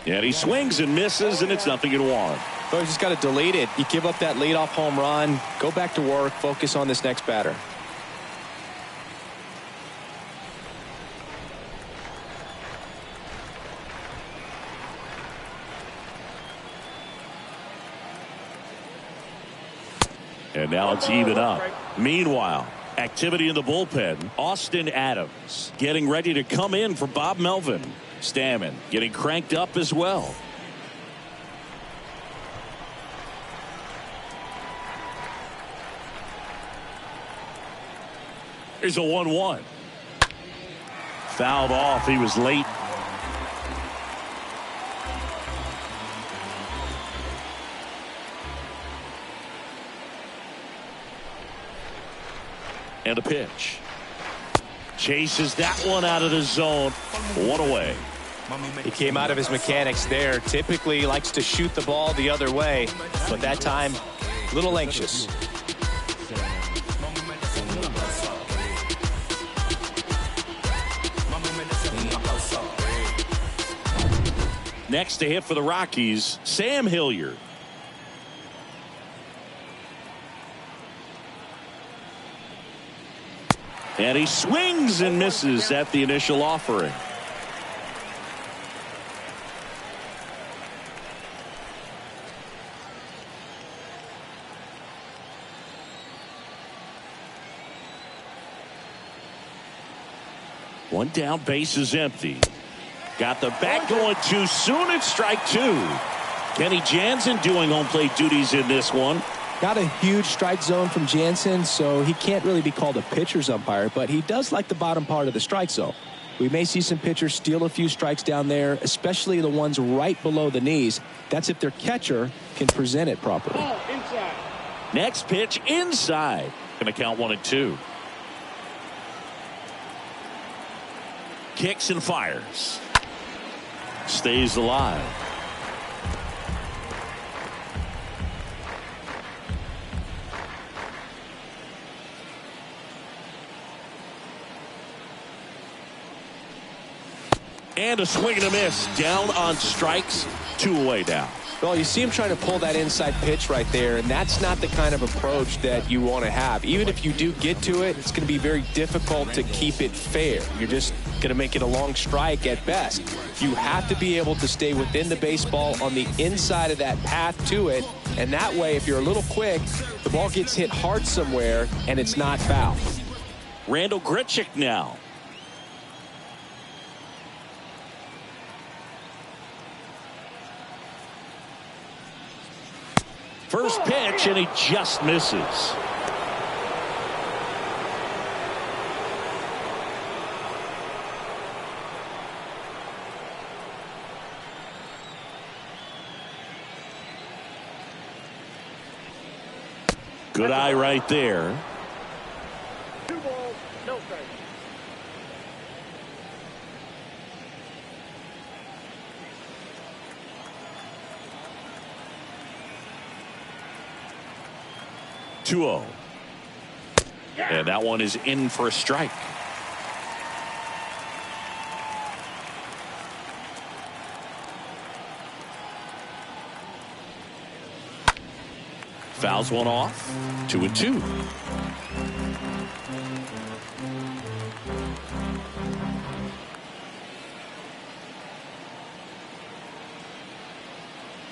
Speaker 1: And he swings and misses, and it's 0-1.
Speaker 6: So you just got to delete it. You give up that leadoff home run, go back to work, focus on this next batter.
Speaker 1: And now it's even up. Meanwhile, activity in the bullpen. Austin Adams getting ready to come in for Bob Melvin. Stammen getting cranked up as well. Here's a 1-1. Fouled off. He was late. And a pitch. Chases that one out of the zone. 1 away.
Speaker 6: He came out of his mechanics there. Typically he likes to shoot the ball the other way, but that time a little anxious.
Speaker 1: Next to hit for the Rockies, Sam Hilliard. And he swings and misses at the initial offering. One down, base is empty. Got the bat going too soon. It's strike 2. Kenny Jansen doing home plate duties in this one.
Speaker 6: Got a huge strike zone from Jansen, so he can't really be called a pitcher's umpire, but he does like the bottom part of the strike zone. We may see some pitchers steal a few strikes down there, especially the ones right below the knees. That's if their catcher can present it properly.
Speaker 8: Inside.
Speaker 1: Next pitch inside. Going to count 1-2. Kicks and fires. Stays alive. And a swing and a miss. Down on strikes. 2 away now.
Speaker 6: Well, you see him trying to pull that inside pitch right there, and that's not the kind of approach that you want to have. Even if you do get to it, it's going to be very difficult to keep it fair. You're just going to make it a long strike at best. You have to be able to stay within the baseball on the inside of that path to it, and that way, if you're a little quick, the ball gets hit hard somewhere, and it's not foul.
Speaker 1: Randal Grichuk now. First pitch, and he just misses. Good eye right there.
Speaker 8: 2 balls, no strikes.
Speaker 1: And that one is in for a strike. Fouls one off. 2-2.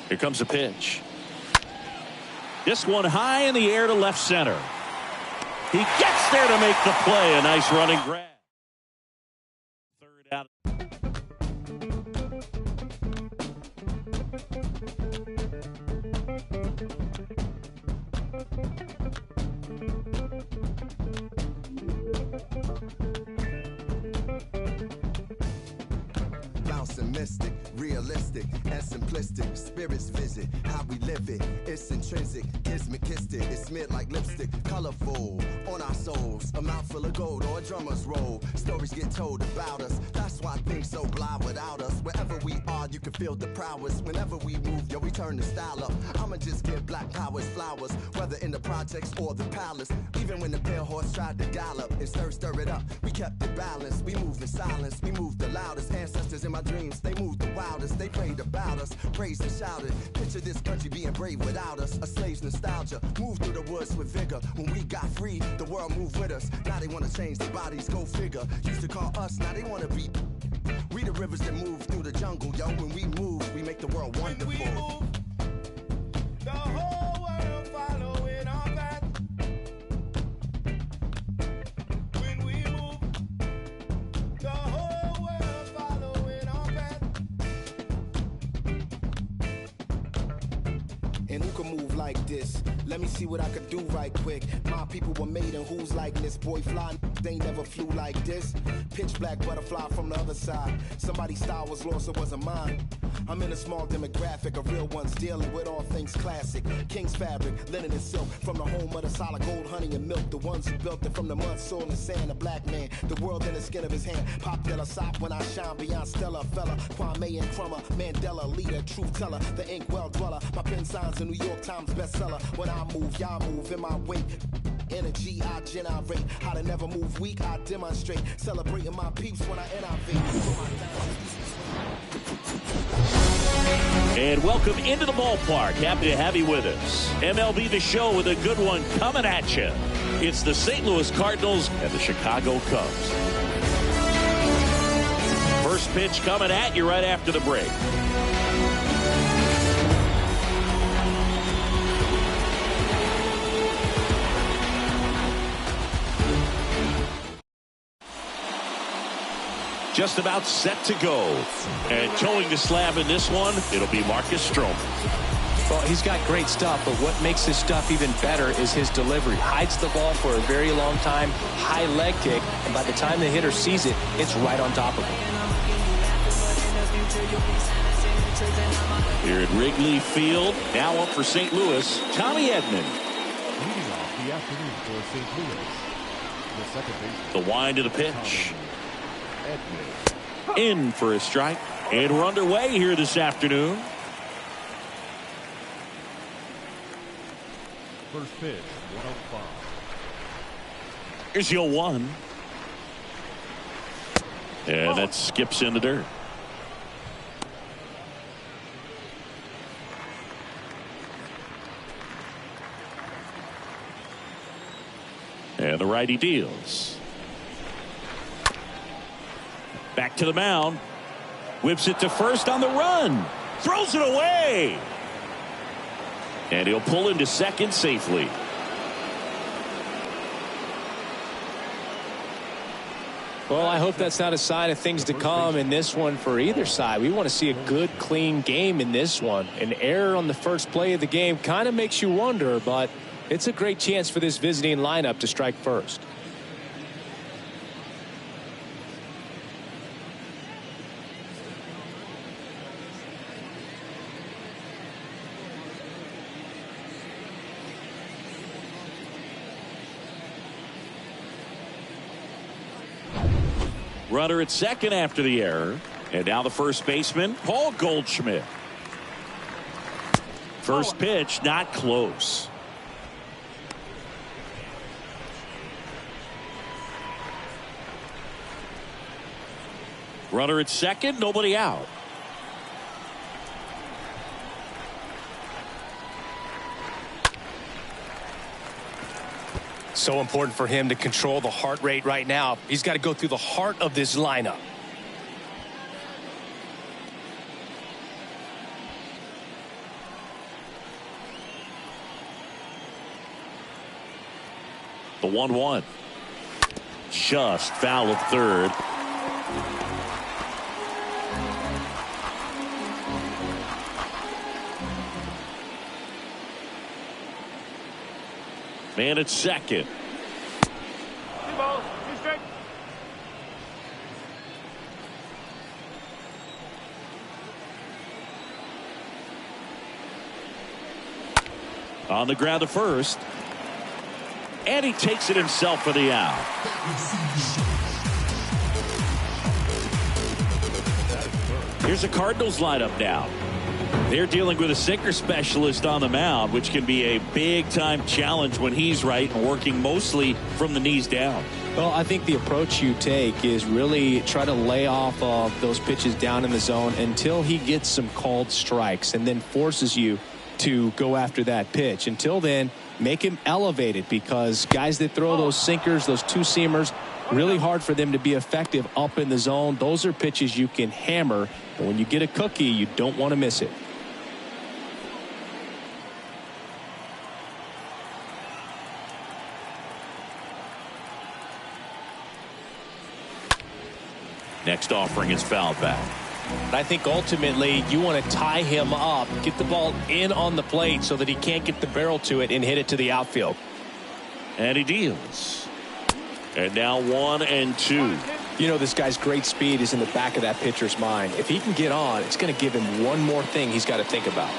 Speaker 1: Here comes a pitch. This one high in the air to left center. He gets there to make the play. A nice running grab. Third out.
Speaker 13: Bouncing mystic, realistic and simplistic. Spirits visit how we live it. It's intrinsic, kismet, it's smeared like lipstick. Colorful on our souls, a mouthful of gold or a drummer's roll. Stories get told about us. That's why things so blah without us. Wherever we are, you can feel the prowess. Whenever we move, yo, we turn the style up. I'ma just give black powers flowers, whether in the projects or the palace. Even when the pale horse tried to gallop and stir it up, we kept it balanced. We moved in silence, we moved the loudest. Ancestors in my dreams, they moved the wildest. They prayed about us, praised and shouted. Picture this country being brave without us. A slave's nostalgia, moved through the woods with vigor. When we got free, the world moved with us. Now they wanna change their bodies, go figure. Used to call us, now they wanna be. We the rivers that move through the jungle, yo. When we move, we make the world wonderful. When we move, the whole world following our path. When we move, the whole world following our path. And who can move like this? Let me see what I could do right quick. My people were made in who's like this. Boy fly, they never flew like this. Pitch black butterfly from the other side. Somebody's style was lost, it wasn't mine. I'm in a small demographic of real ones dealing with all things classic. King's fabric, linen and silk, from the home of the solid gold, honey and milk. The ones who built it from the mud, soil and sand. A black man, the world in the skin of his hand. Pop Della Sop when I shine beyond Stella. Fella, Kwame and Crummer, Mandela, leader, truth teller, the ink well dweller. My pen signs a New York Times bestseller. When I move, y'all move in my wake. Energy, I generate. How to never move weak, I demonstrate. Celebrating my peeps when I innovate.
Speaker 1: And welcome into the ballpark. Happy to have you with us. MLB The Show with a good one coming at you. It's the St. Louis Cardinals and the Chicago Cubs. First pitch coming at you right after the break. Just about set to go. And towing the slab in this one, it'll be Marcus Stroman.
Speaker 6: Well, he's got great stuff, but what makes his stuff even better is his delivery. Hides the ball for a very long time, high leg kick, and by the time the hitter sees it, it's right on top of him.
Speaker 1: Here at Wrigley Field, now up for St. Louis, Tommy Edman.
Speaker 7: Leading off the afternoon for St. Louis, the second baseman.
Speaker 1: The wind of the pitch. In for a strike. And we're underway here this afternoon.
Speaker 7: First pitch, 105.
Speaker 1: Here's your 1. And that skips in the dirt. And the righty deals. Back to the mound. Whips it to first on the run. Throws it away. And he'll pull into second safely.
Speaker 6: Well, I hope that's not a sign of things to come in this one for either side. We want to see a good, clean game in this one. An error on the first play of the game kind of makes you wonder, but it's a great chance for this visiting lineup to strike first.
Speaker 1: Runner at second after the error. And now the first baseman, Paul Goldschmidt. First pitch, not close. Runner at second, nobody out.
Speaker 6: So important for him to control the heart rate right now. He's got to go through the heart of this lineup.
Speaker 1: The 1-1. Just foul of third. Man at second. On the ground to first. And he takes it himself for the out. Here's the Cardinals lineup now. They're dealing with a sinker specialist on the mound, which can be a big-time challenge when he's right and working mostly from the knees down.
Speaker 6: Well, I think the approach you take is really try to lay off of those pitches down in the zone until he gets some called strikes and then forces you to go after that pitch. Until then, make him elevated, because guys that throw those sinkers, those two-seamers, really hard for them to be effective up in the zone. Those are pitches you can hammer, but when you get a cookie, you don't want to miss it.
Speaker 1: Next offering is fouled back.
Speaker 6: I think ultimately you want to tie him up, get the ball in on the plate so that he can't get the barrel to it and hit it to the outfield.
Speaker 1: And he deals. And now 1-2.
Speaker 6: You know, this guy's great speed is in the back of that pitcher's mind. If he can get on, it's going to give him one more thing he's got to think about.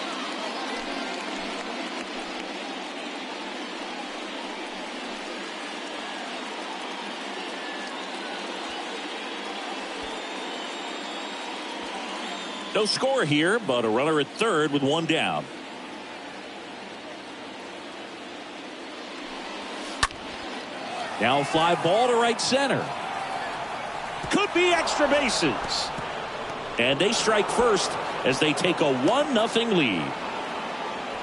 Speaker 1: No score here, but a runner at third with one down. Now a fly ball to right center. Could be extra bases. And they strike first as they take a 1-0 lead.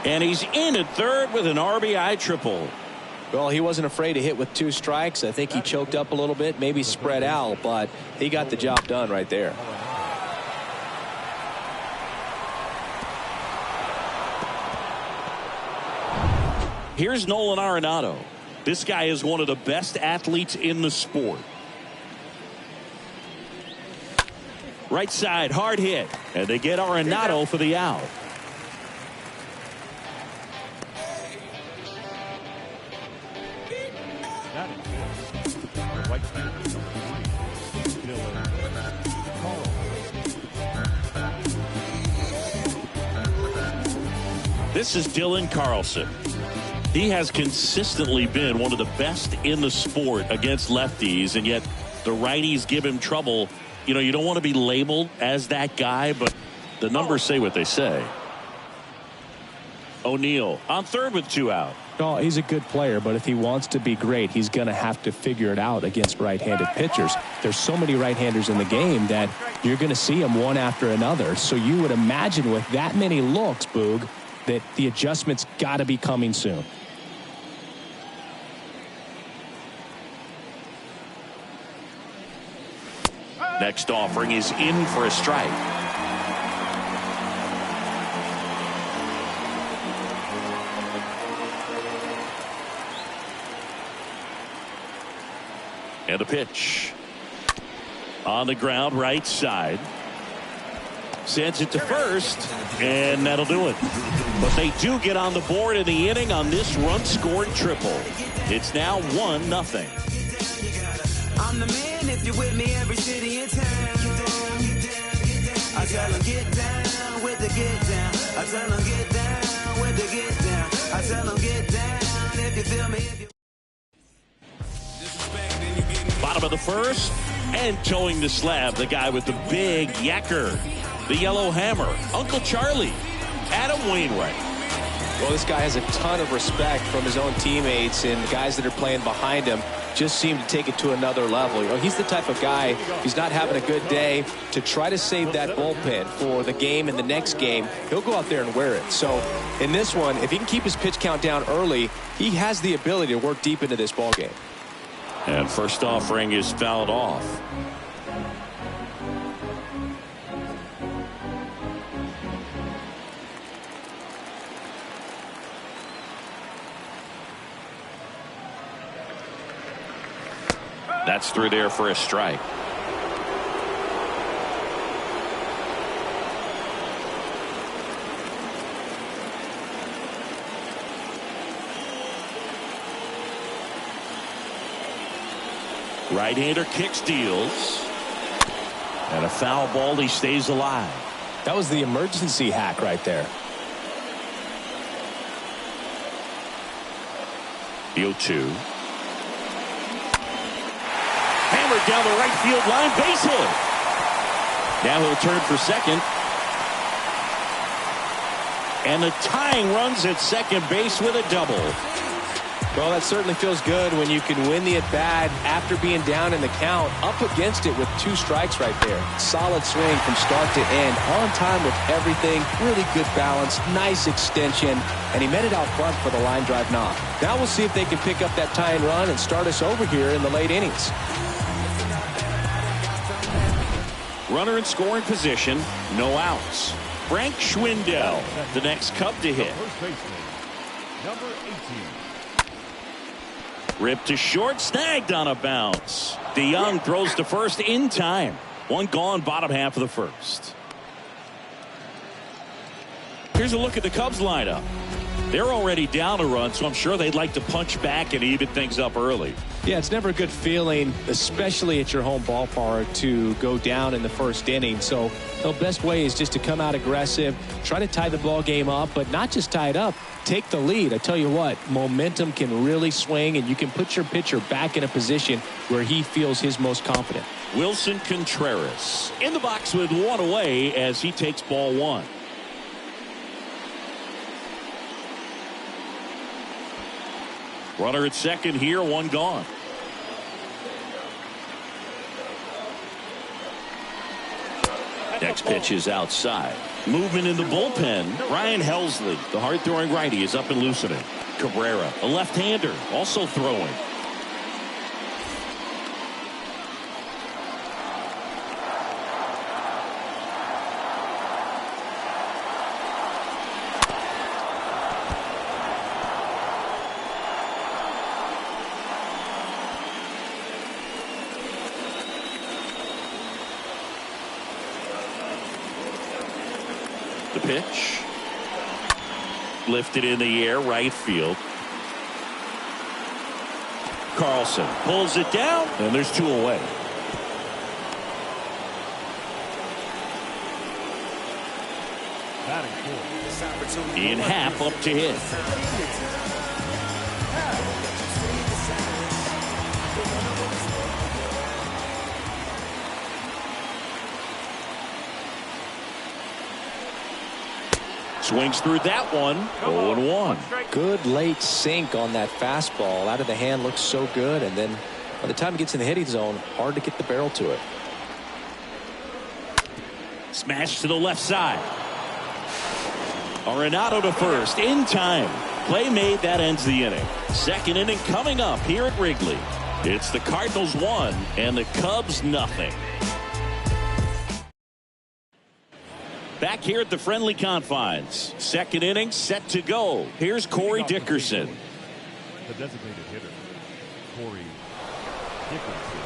Speaker 1: And he's in at third with an RBI triple.
Speaker 6: Well, he wasn't afraid to hit with 2 strikes. I think he choked up a little bit, maybe spread out, but he got the job done right there.
Speaker 1: Here's Nolan Arenado. This guy is one of the best athletes in the sport. Right side, hard hit. And they get Arenado for the out. This is Dylan Carlson. He has consistently been one of the best in the sport against lefties, and yet the righties give him trouble. You know, you don't want to be labeled as that guy, but the numbers say what they say. O'Neill on third with 2 out.
Speaker 6: Oh, he's a good player, but if he wants to be great, he's going to have to figure it out against right-handed pitchers. There's so many right-handers in the game that you're going to see them one after another. So you would imagine with that many looks, Boog, that the adjustment's got to be coming soon.
Speaker 1: Next offering is in for a strike. And a pitch. On the ground, right side. Sends it to first, and that'll do it. But they do get on the board in the inning on this run-scored triple. It's now 1-0.
Speaker 12: I'm the man if you're with me every city in town. I tell them get down with the get down. I tell them get down with the get down. I tell them get down if you feel me.
Speaker 1: Bottom of the first, and towing the slab, the guy with the big yacker, the yellow hammer, Uncle Charlie, Adam Wainwright.
Speaker 6: Well, this guy has a ton of respect from his own teammates, and the guys that are playing behind him just seem to take it to another level. You know, he's the type of guy, if he's not having a good day, to try to save that bullpen for the game and the next game, he'll go out there and wear it. So in this one, if he can keep his pitch count down early, he has the ability to work deep into this ball game.
Speaker 1: And first offering is fouled off. That's through there for a strike. Right-hander kicks, deals. And a foul ball, he stays alive.
Speaker 6: That was the emergency hack right there.
Speaker 1: The 0-2. Hammered down the right field line, base hit. Now he'll turn for second. And the tying runs at second base with a double.
Speaker 6: Well, that certainly feels good when you can win the at-bat after being down in the count, up against it with 2 strikes right there. Solid swing from start to end, on time with everything, really good balance, nice extension, and he met it out front for the line drive knock. Now we'll see if they can pick up that tying run and start us over here in the late innings.
Speaker 1: Runner in scoring position, no outs. Frank Schwindel, the next Cub to hit.
Speaker 7: Number 18.
Speaker 1: Ripped to short, snagged on a bounce. DeYoung throws to first in time. One gone, bottom half of the first. Here's a look at the Cubs lineup. They're already down a run, so I'm sure they'd like to punch back and even things up early.
Speaker 6: Yeah, it's never a good feeling, especially at your home ballpark, to go down in the first inning. So the best way is just to come out aggressive, try to tie the ball game up, but not just tie it up, take the lead. I tell you what, momentum can really swing, and you can put your pitcher back in a position where he feels his most confident.
Speaker 1: Wilson Contreras in the box with one away as he takes ball one. Runner at second here, one gone. Next pitch is outside. Movement in the bullpen. Ryan Helsley, the hard-throwing righty, is up and loosening. Cabrera, a left-hander, also throwing. The pitch. Lifted in the air, right field. Carlson pulls it down, and there's two away. In half up to hit. Swings through that one. 0-1.
Speaker 9: Good late sink on that fastball. Out of the hand looks so good, and then by the time it gets in the hitting zone, hard to get the barrel to it.
Speaker 1: Smash to the left side. Arenado to first in time. Play made, that ends the inning. Second inning coming up here at Wrigley. It's the Cardinals 1 and the Cubs nothing. Back here at the friendly confines. Second inning set to go. Here's Corey Dickerson.
Speaker 7: The designated hitter, Corey Dickerson.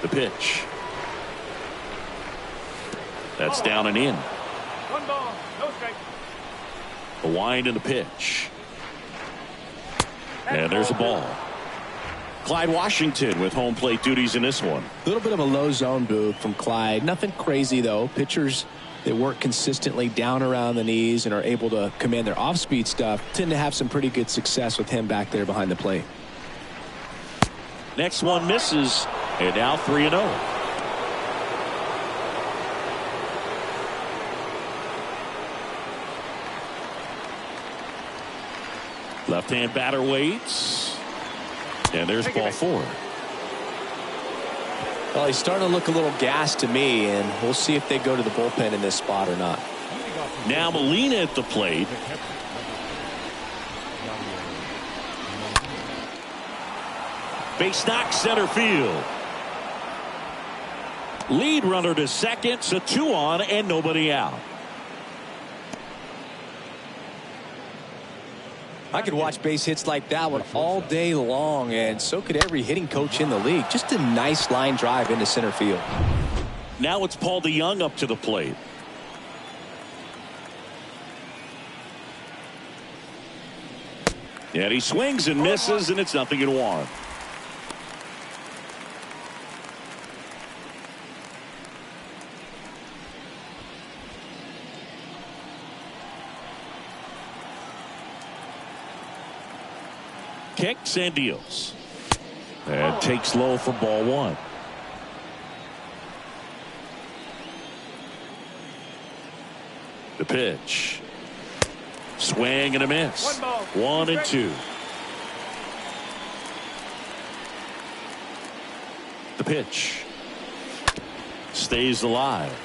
Speaker 1: The pitch. That's down and in.
Speaker 8: 1 ball, no strike.
Speaker 1: A wind in the pitch. And there's a ball. Clyde Washington with home plate duties in this one.
Speaker 6: A little bit of a low zone move from Clyde. Nothing crazy, though. Pitchers that work consistently down around the knees and are able to command their off-speed stuff tend to have some pretty good success with him back there behind the plate.
Speaker 1: Next one misses, and now 3-0. Left-hand batter waits. And there's ball 4.
Speaker 6: Well, he's starting to look a little gassed to me, and we'll see if they go to the bullpen in this spot or not.
Speaker 1: Now Molina at the plate. Base knock center field. Lead runner to second, so 2 on and nobody out.
Speaker 6: I could watch base hits like that one all day long, and so could every hitting coach in the league. Just a nice line drive into center field.
Speaker 1: Now it's Paul DeJong up to the plate. And he swings and misses, and it's 0-1. Kicks and deals. And takes low for ball 1. The pitch. Swing and a miss. 1-2. The pitch. Stays alive.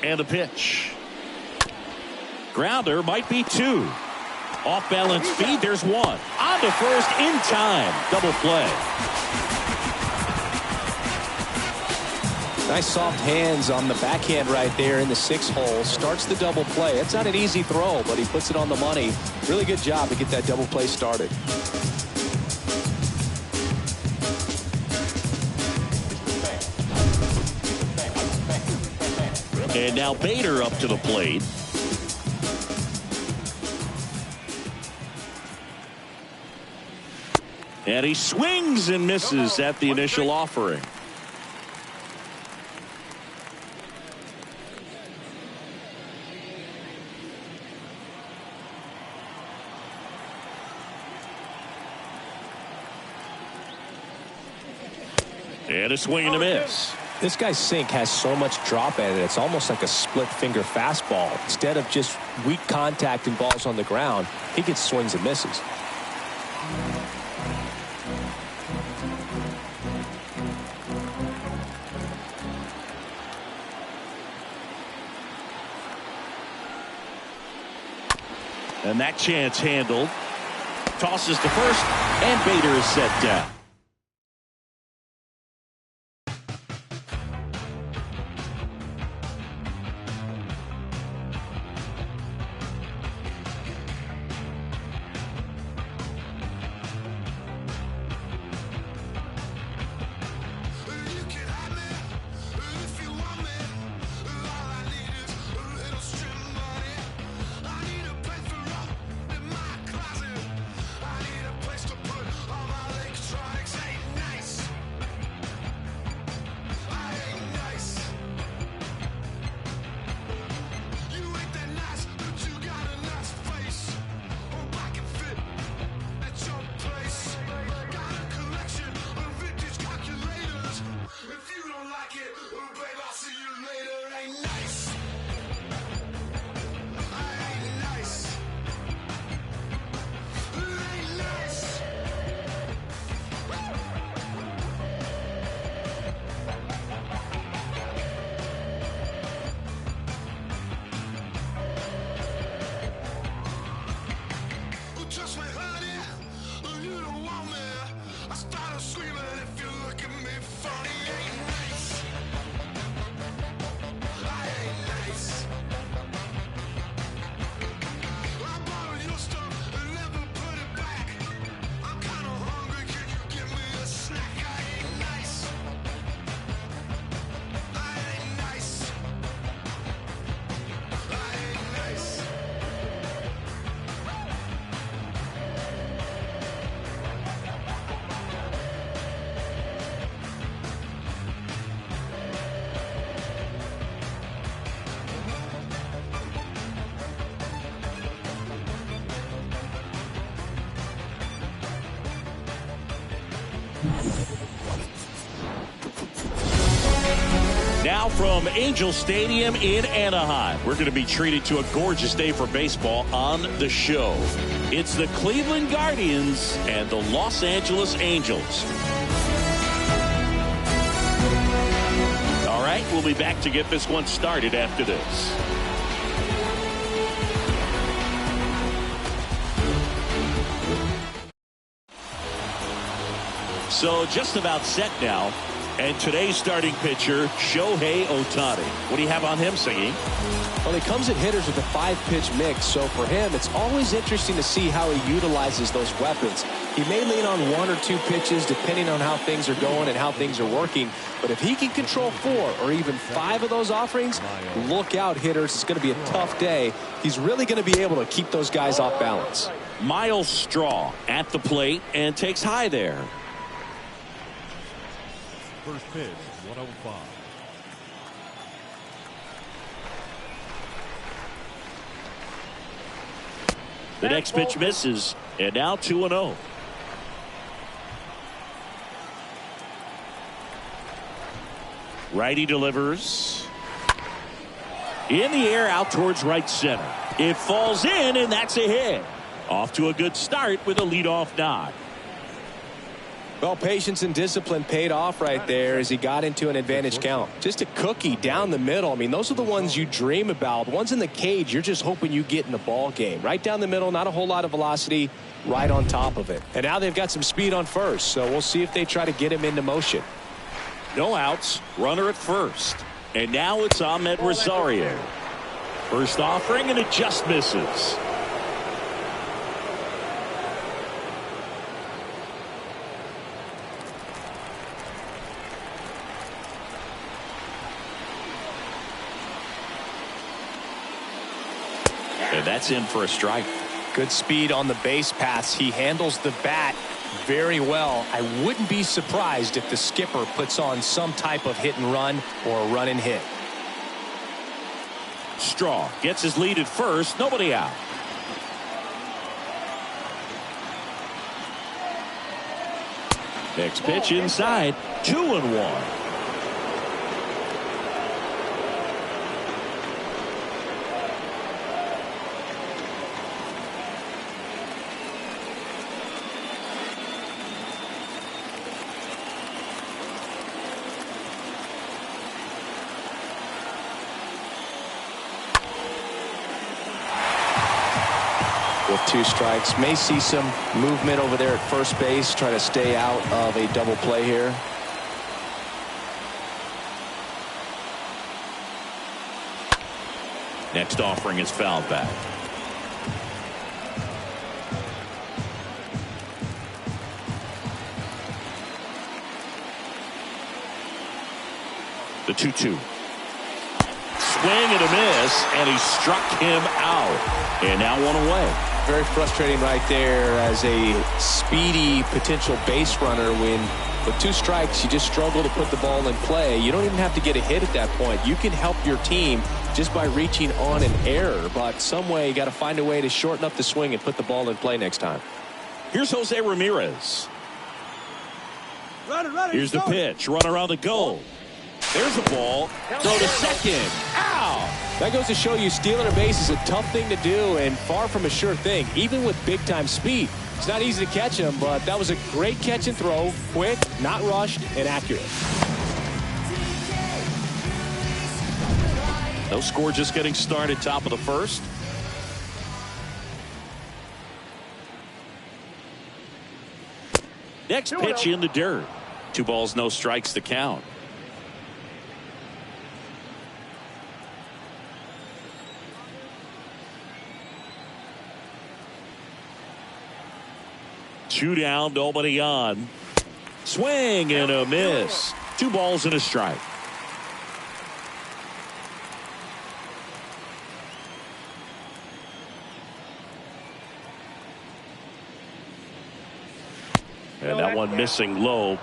Speaker 1: And the pitch. Grounder might be 2. Off balance feed. There's 1. On to first in time. Double play.
Speaker 6: Nice soft hands on the backhand right there in the 6 hole. Starts the double play. It's not an easy throw, but he puts it on the money. Really good job to get that double play started.
Speaker 1: And now Bader up to the plate. And he swings and misses at the initial offering. And a swing and a miss.
Speaker 6: This guy's sink has so much drop at it. It's almost like a split finger fastball. Instead of just weak contact and balls on the ground, he gets swings and misses.
Speaker 1: And that chance handled. Tosses to first, and Bader is set down. Now from Angel Stadium in Anaheim, we're going to be treated to a gorgeous day for baseball on the show. It's the Cleveland Guardians and the Los Angeles Angels. All right, we'll be back to get this one started after this. So just about set now. And today's starting pitcher, Shohei Ohtani. What do you have on him, Siggy?
Speaker 6: Well, he comes at hitters with a 5-pitch mix, so for him, it's always interesting to see how he utilizes those weapons. He may lean on 1 or 2 pitches depending on how things are going and how things are working, but if he can control 4 or even 5 of those offerings, look out, hitters. It's going to be a tough day. He's really going to be able to keep those guys off balance.
Speaker 1: Miles Straw at the plate and takes high there.
Speaker 7: First pitch, 105.
Speaker 1: The next pitch misses, and now 2-0. Righty delivers. In the air out towards right center. It falls in, and that's a hit. Off to a good start with a leadoff knock.
Speaker 6: Well, patience and discipline paid off right there as he got into an advantage count. Just a cookie down the middle. I mean, those are the ones you dream about. The ones in the cage, you're just hoping you get in the ball game. Right down the middle, not a whole lot of velocity, right on top of it. And now they've got some speed on first, so we'll see if they try to get him into motion.
Speaker 1: No outs, runner at first. And now it's Ahmed Rosario. First offering, and it just misses. that's in for a strike.
Speaker 6: Good speed on the base paths. He handles the bat very well. I wouldn't be surprised if the skipper puts on some type of hit and run or a run and hit.
Speaker 1: Straw gets his lead at first. Nobody out. Next pitch inside. 2-1.
Speaker 6: With 2 strikes, may see some movement over there at first base, try to stay out of a double play here.
Speaker 1: Next offering is fouled back. The 2-2. Swing and a miss, and he struck him out. And now 1 away.
Speaker 6: Very frustrating right there as a speedy potential base runner when with 2 strikes you just struggle to put the ball in play. You don't even have to get a hit at that point. You can help your team just by reaching on an error, but some way you got to find a way to shorten up the swing and put the ball in play next time.
Speaker 1: Here's Jose Ramirez. Here's the pitch. Runner on the goal. There's a ball. Throw to second. Ow!
Speaker 6: That goes to show you stealing a base is a tough thing to do and far from a sure thing, even with big-time speed. It's not easy to catch him, but that was a great catch and throw. Quick, not rushed, and accurate.
Speaker 1: No score, just getting started. Top of the first. Next pitch in the dirt. 2 balls, no strikes to count. Two down, nobody on. Swing and a miss. 2 balls and a strike. And that one missing low.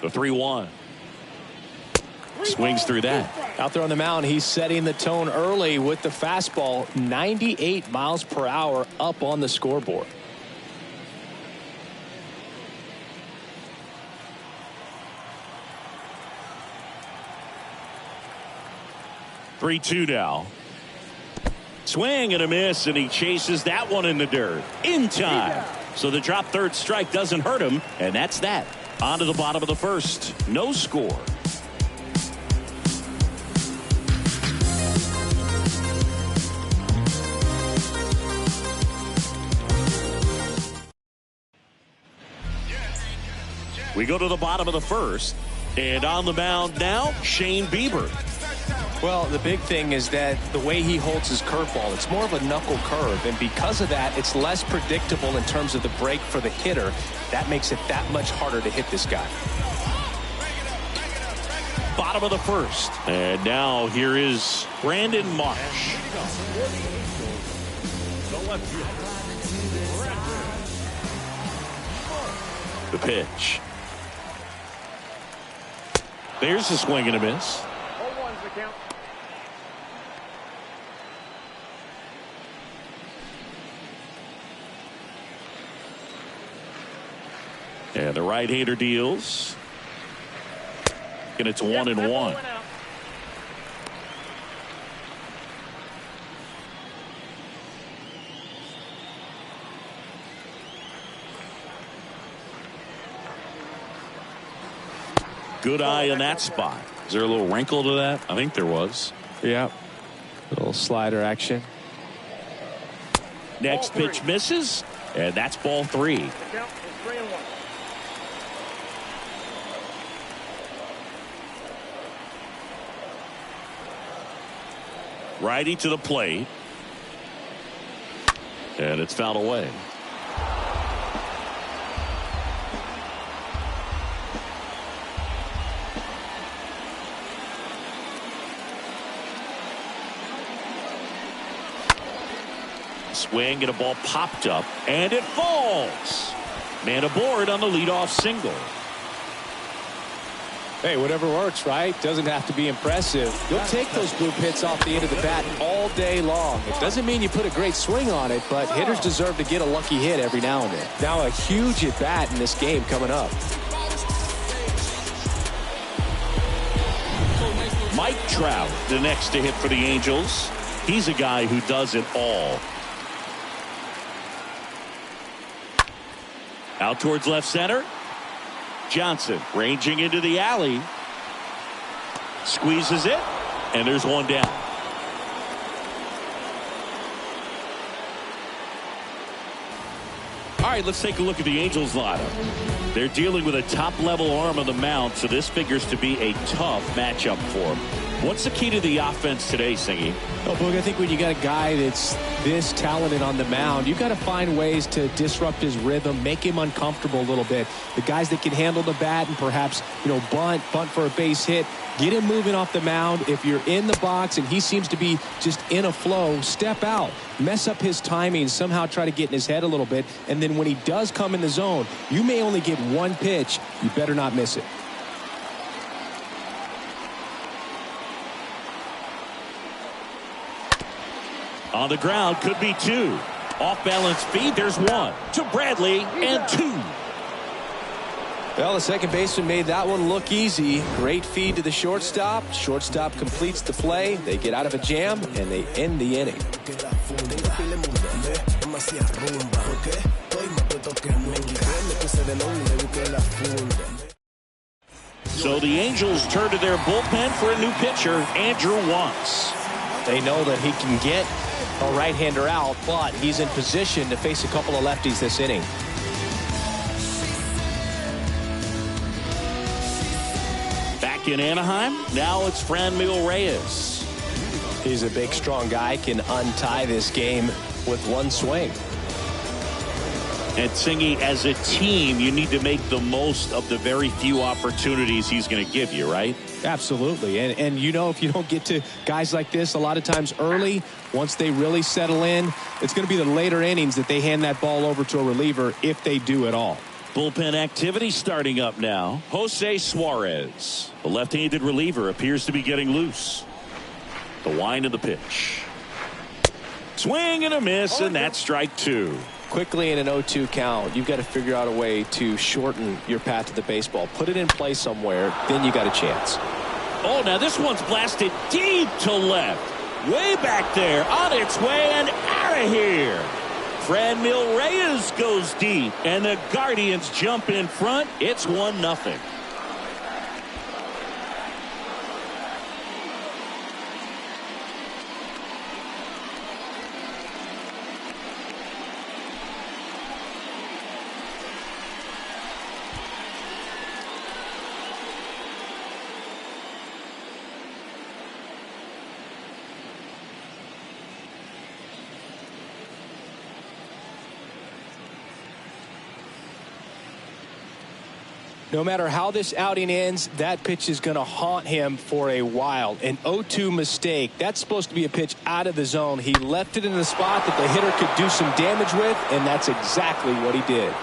Speaker 1: The 3-1. Swings through that.
Speaker 6: Out there on the mound, he's setting the tone early with the fastball. 98 miles per hour up on the scoreboard.
Speaker 1: Three-2 now. Swing and a miss, and he chases that one in the dirt. In time. So the drop third strike doesn't hurt him, and that's that. On to the bottom of the first. No score. We go to the bottom of the first. And on the mound now, Shane Bieber.
Speaker 6: Well, the big thing is that the way he holds his curveball, it's more of a knuckle curve. And because of that, it's less predictable in terms of the break for the hitter. That makes it that much harder to hit this guy.
Speaker 1: Bottom of the first. And now here is Brandon Marsh. The pitch. There's a swing and a miss. And the right-hander deals. And it's 1-1. Good eye in that spot. Is there a little wrinkle to that? I think there was.
Speaker 6: Yeah. A little slider action.
Speaker 1: Next pitch misses. And that's ball 3. Righty to the plate. And it's fouled away. swing and a ball popped up and it falls. Man aboard on the leadoff single.
Speaker 6: Hey, whatever works, right? Doesn't have to be impressive. You'll take those bloop hits off the end of the bat all day long. It doesn't mean you put a great swing on it, but hitters deserve to get a lucky hit every now and then. Now a huge at bat in this game coming up.
Speaker 1: Mike Trout, the next to hit for the Angels. He's a guy who does it all. Out towards left center. Johnson ranging into the alley. Squeezes it, and there's one down. All right, let's take a look at the Angels lineup. They're dealing with a top-level arm on the mound, so this figures to be a tough matchup for them. What's the key to the offense today, Singy?
Speaker 6: Oh, Boog, I think when you got a guy that's this talented on the mound, you got to find ways to disrupt his rhythm, make him uncomfortable a little bit. The guys that can handle the bat and perhaps, bunt for a base hit, get him moving off the mound. If you're in the box and he seems to be just in a flow, step out, mess up his timing, somehow try to get in his head a little bit. And then when he does come in the zone, you may only get one pitch. You better not miss it.
Speaker 1: On the ground, could be two. Off balance feed, there's one. To Bradley, and two.
Speaker 6: Well, the second baseman made that one look easy. Great feed to the shortstop. Shortstop completes the play. They get out of a jam, and they end the inning.
Speaker 1: So the Angels turn to their bullpen for a new pitcher, Andrew Wantz.
Speaker 6: They know that he can get a right-hander out, but he's in position to face a couple of lefties this inning.
Speaker 1: Back in Anaheim, now it's Franmil Reyes.
Speaker 6: He's a big, strong guy, can untie this game with one swing.
Speaker 1: And Singy, as a team, you need to make the most of the very few opportunities he's going to give you, right?
Speaker 6: Absolutely. And if you don't get to guys like this a lot of times early, once they really settle in, it's going to be the later innings that they hand that ball over to a reliever if they do at all.
Speaker 1: Bullpen activity starting up now. Jose Suarez, the left-handed reliever, appears to be getting loose. The wind of the pitch. Swing and a miss, and that's strike two.
Speaker 6: Quickly in an 0-2 count, you've got to figure out a way to shorten your path to the baseball. Put it in play somewhere, then you got a chance.
Speaker 1: Oh, now this one's blasted deep to left. Way back there, on its way and out of here. Franmil Reyes goes deep, and the Guardians jump in front. It's 1-0.
Speaker 6: No matter how this outing ends, that pitch is going to haunt him for a while. An 0-2 mistake. That's supposed to be a pitch out of the zone. He left it in the spot that the hitter could do some damage with, and that's exactly what he did.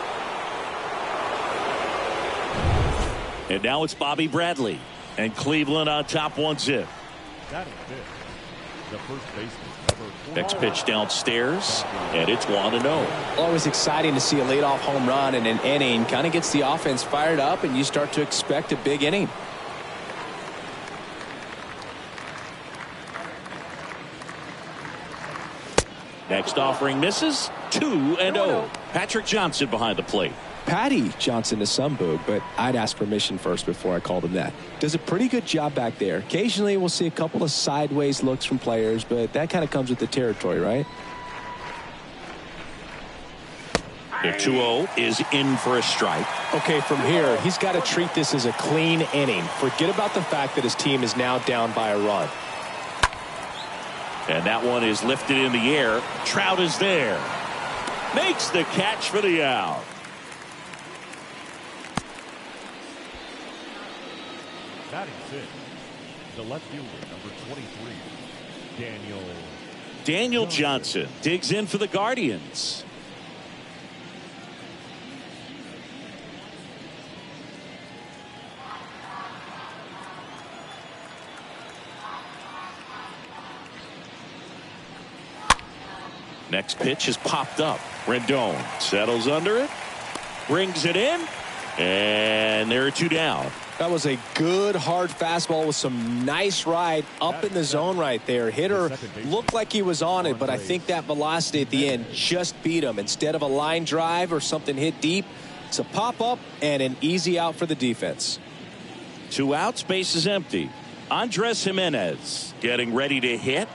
Speaker 1: And now it's Bobby Bradley, and Cleveland on top 1-0.
Speaker 7: That is it. The first baseman.
Speaker 1: Next pitch downstairs, and it's 1-0.
Speaker 6: Always exciting to see a leadoff home run in an inning. Kind of gets the offense fired up, and you start to expect a big inning.
Speaker 1: Next offering misses. 2-0. Patrick Johnson behind the plate.
Speaker 6: Patty Johnson to some, Boog, but I'd ask permission first before I called him that. Does a pretty good job back there. Occasionally we'll see a couple of sideways looks from players, but that kind of comes with the territory, right?
Speaker 1: The 2-0 is in for a strike.
Speaker 6: Okay, from here, he's got to treat this as a clean inning. Forget about the fact that his team is now down by a run.
Speaker 1: And that one is lifted in the air. Trout is there. Makes the catch for the out.
Speaker 7: Batting six, the left fielder, number 23, Daniel
Speaker 1: Daniel Johnson digs in for the Guardians. Next pitch is popped up. Rendon settles under it, brings it in, and there are 2 down.
Speaker 6: That was a good hard fastball with some nice ride up in the zone right there. Hitter looked like he was on it, but I think that velocity at the end just beat him. Instead of a line drive or something hit deep, it's a pop up and an easy out for the defense.
Speaker 1: 2 outs, base is empty. Andres Jimenez getting ready to hit.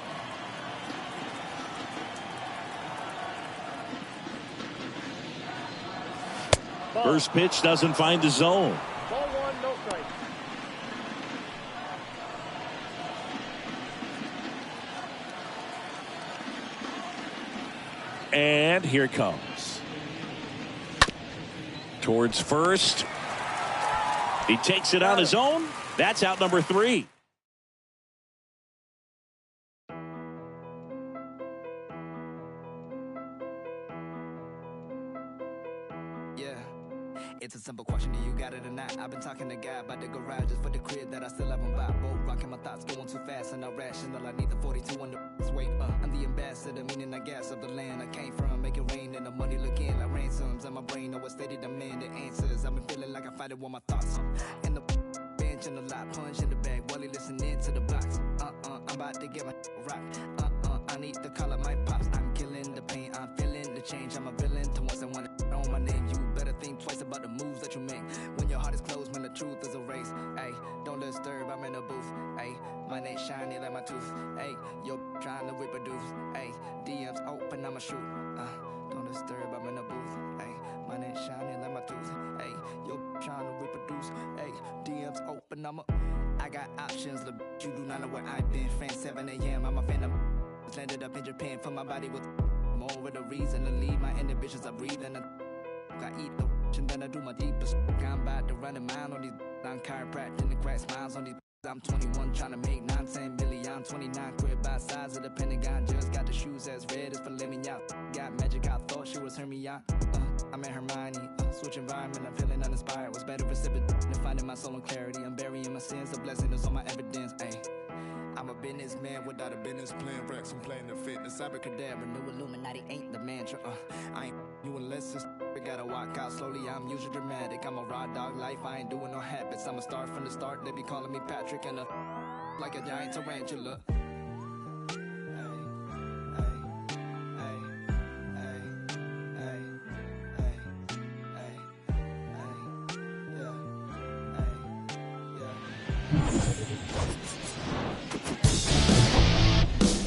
Speaker 1: First pitch doesn't find the zone.
Speaker 8: Ball 1, no strike.
Speaker 1: And here it comes. Towards first. He takes it on his own. That's out number 3.
Speaker 14: It's a simple question, do you got it or not? I've been talking to God about the garage just for the crib that I still haven't bought. Boat rocking my thoughts going too fast and not rational. I need the 42 on the weight. I'm the ambassador, meaning I gas up the land I came from. Make it rain and the money looking like ransoms. And my brain always steady demand the answers. I've been feeling like I fight it with my thoughts. In the bench and the lot, punch in the bag while he listening to the blocks. I'm about to get my rock. I need to call up my pops. I'm killing the pain, I'm feeling the change. I'm a villain to once I want to know my name. You better think twice about the moves that you make. When your heart is closed, when the truth is erased. Ayy, don't disturb, I'm in the booth. Ayy, my neck shiny like my tooth. Ayy, you're trying to reproduce. Ayy, DMs open, I'ma shoot. Don't disturb, I'm in the booth. Ayy, my neck shiny like my tooth. Ayy, you're trying to reproduce. Ayy, DMs open, I got options, the you do not know where I've been. Fan 7 a.m., I'm a fan of landed up in Japan for my body with more of the reason to leave. My inhibitions are breathing. I eat the and then I do my deepest. I'm about to run a mile on these. I'm chiropractic and crack smiles on these. I'm 21 trying to make 9-10 million. 29 quit by size of the Pentagon. Just got the shoes as red as filet mignon. Got magic, I thought she was Hermione. I'm at Hermione. Switch environment, I'm feeling uninspired. Was better recipient than finding my soul and clarity. I'm burying my sins. The blessing is on my evidence. Ayy. I'm a businessman without a business plan. Racks, I'm playing the fitness. Abracadabra, new Illuminati ain't the mantra. I ain't you unless it's gotta walk out slowly. I'm usually dramatic. I'm a raw dog life. I ain't doing no habits. I'm a star from the start. They be calling me Patrick and like a giant tarantula.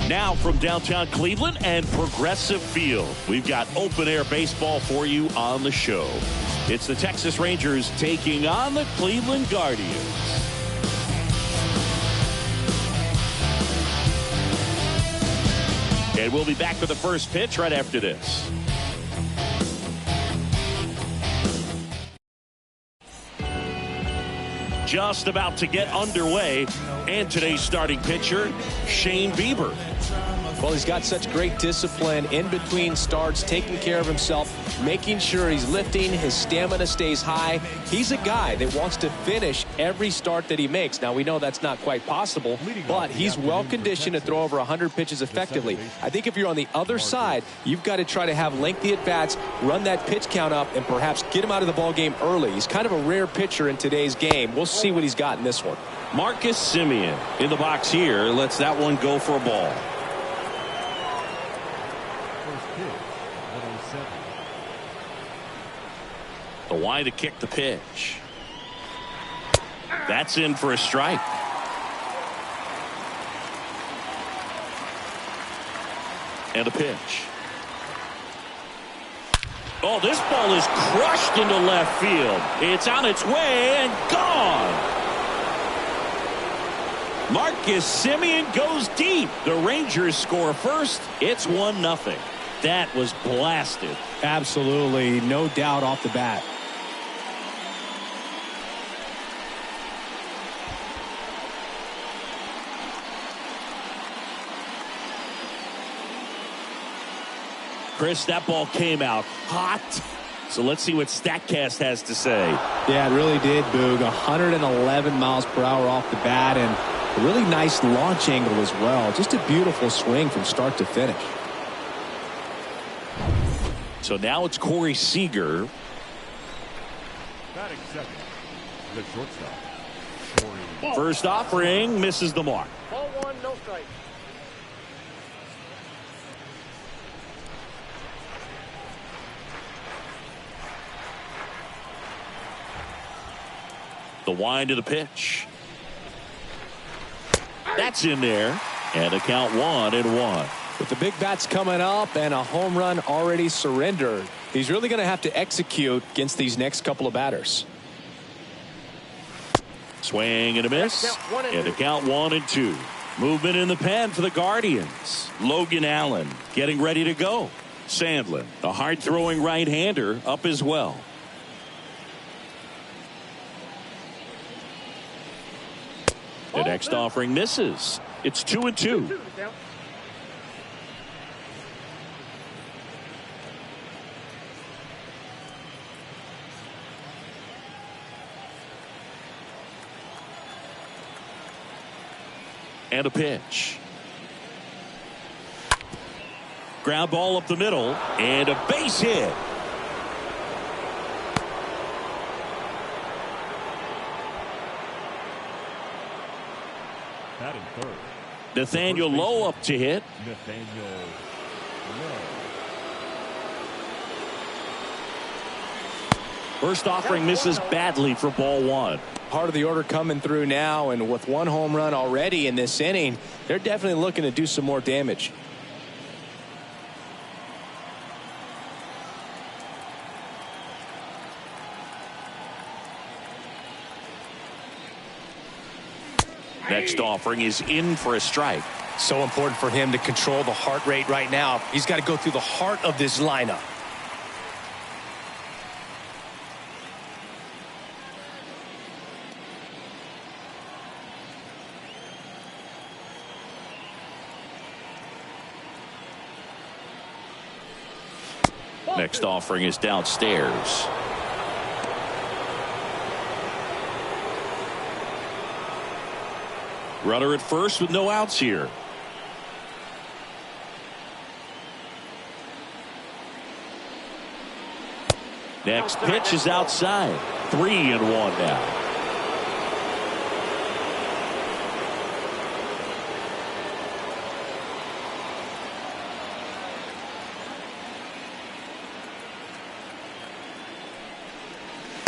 Speaker 1: Now from downtown Cleveland and Progressive Field, we've got open-air baseball for you on the show. It's the Texas Rangers taking on the Cleveland Guardians. And we'll be back with the first pitch right after this. Just about to get underway, and today's starting pitcher, Shane Bieber.
Speaker 6: Well, he's got such great discipline in between starts, taking care of himself, making sure he's lifting, his stamina stays high. He's a guy that wants to finish every start that he makes. Now, we know that's not quite possible, but he's well-conditioned to throw over 100 pitches effectively. I think if you're on the other side, you've got to try to have lengthy at-bats, run that pitch count up, and perhaps get him out of the ballgame early. He's kind of a rare pitcher in today's game. We'll see what he's got in this one.
Speaker 1: Marcus Semien in the box here lets that one go for a ball. The wide to kick the pitch. That's in for a strike. And a pitch. Oh, this ball is crushed into left field. It's on its way and gone. Marcus Semien goes deep. The Rangers score first. It's 1-0. That was blasted.
Speaker 6: Absolutely, no doubt off the bat.
Speaker 1: Chris, that ball came out hot. So let's see what StatCast has to say.
Speaker 6: Yeah, it really did, Boog. 111 miles per hour off the bat, and a really nice launch angle as well. Just a beautiful swing from start to finish.
Speaker 1: So now it's Corey Seager.
Speaker 7: Batting second, the shortstop.
Speaker 1: First offering misses the mark.
Speaker 8: Ball one, no strike.
Speaker 1: The wind of the pitch. That's in there. And a count 1-1.
Speaker 6: With the big bats coming up and a home run already surrendered, he's really going to have to execute against these next couple of batters.
Speaker 1: Swing and a miss. And a count 1-2. Movement in the pen for the Guardians. Logan Allen getting ready to go. Sandlin, a hard-throwing right-hander, up as well. The next offering misses. It's 2-2. And a pitch. Ground ball up the middle and a base hit.
Speaker 7: Batting third.
Speaker 1: Nathaniel Lowe up to hit.
Speaker 7: Nathaniel Lowe.
Speaker 1: First offering misses badly for ball one.
Speaker 6: Part of the order coming through now, and with one home run already in this inning, they're definitely looking to do some more damage.
Speaker 1: Next offering is in for a strike.
Speaker 9: So important for him to control the heart rate right now. He's got to go through the heart of this lineup.
Speaker 1: Next offering is downstairs. Runner at first with no outs here. Next pitch is outside. 3-1 now.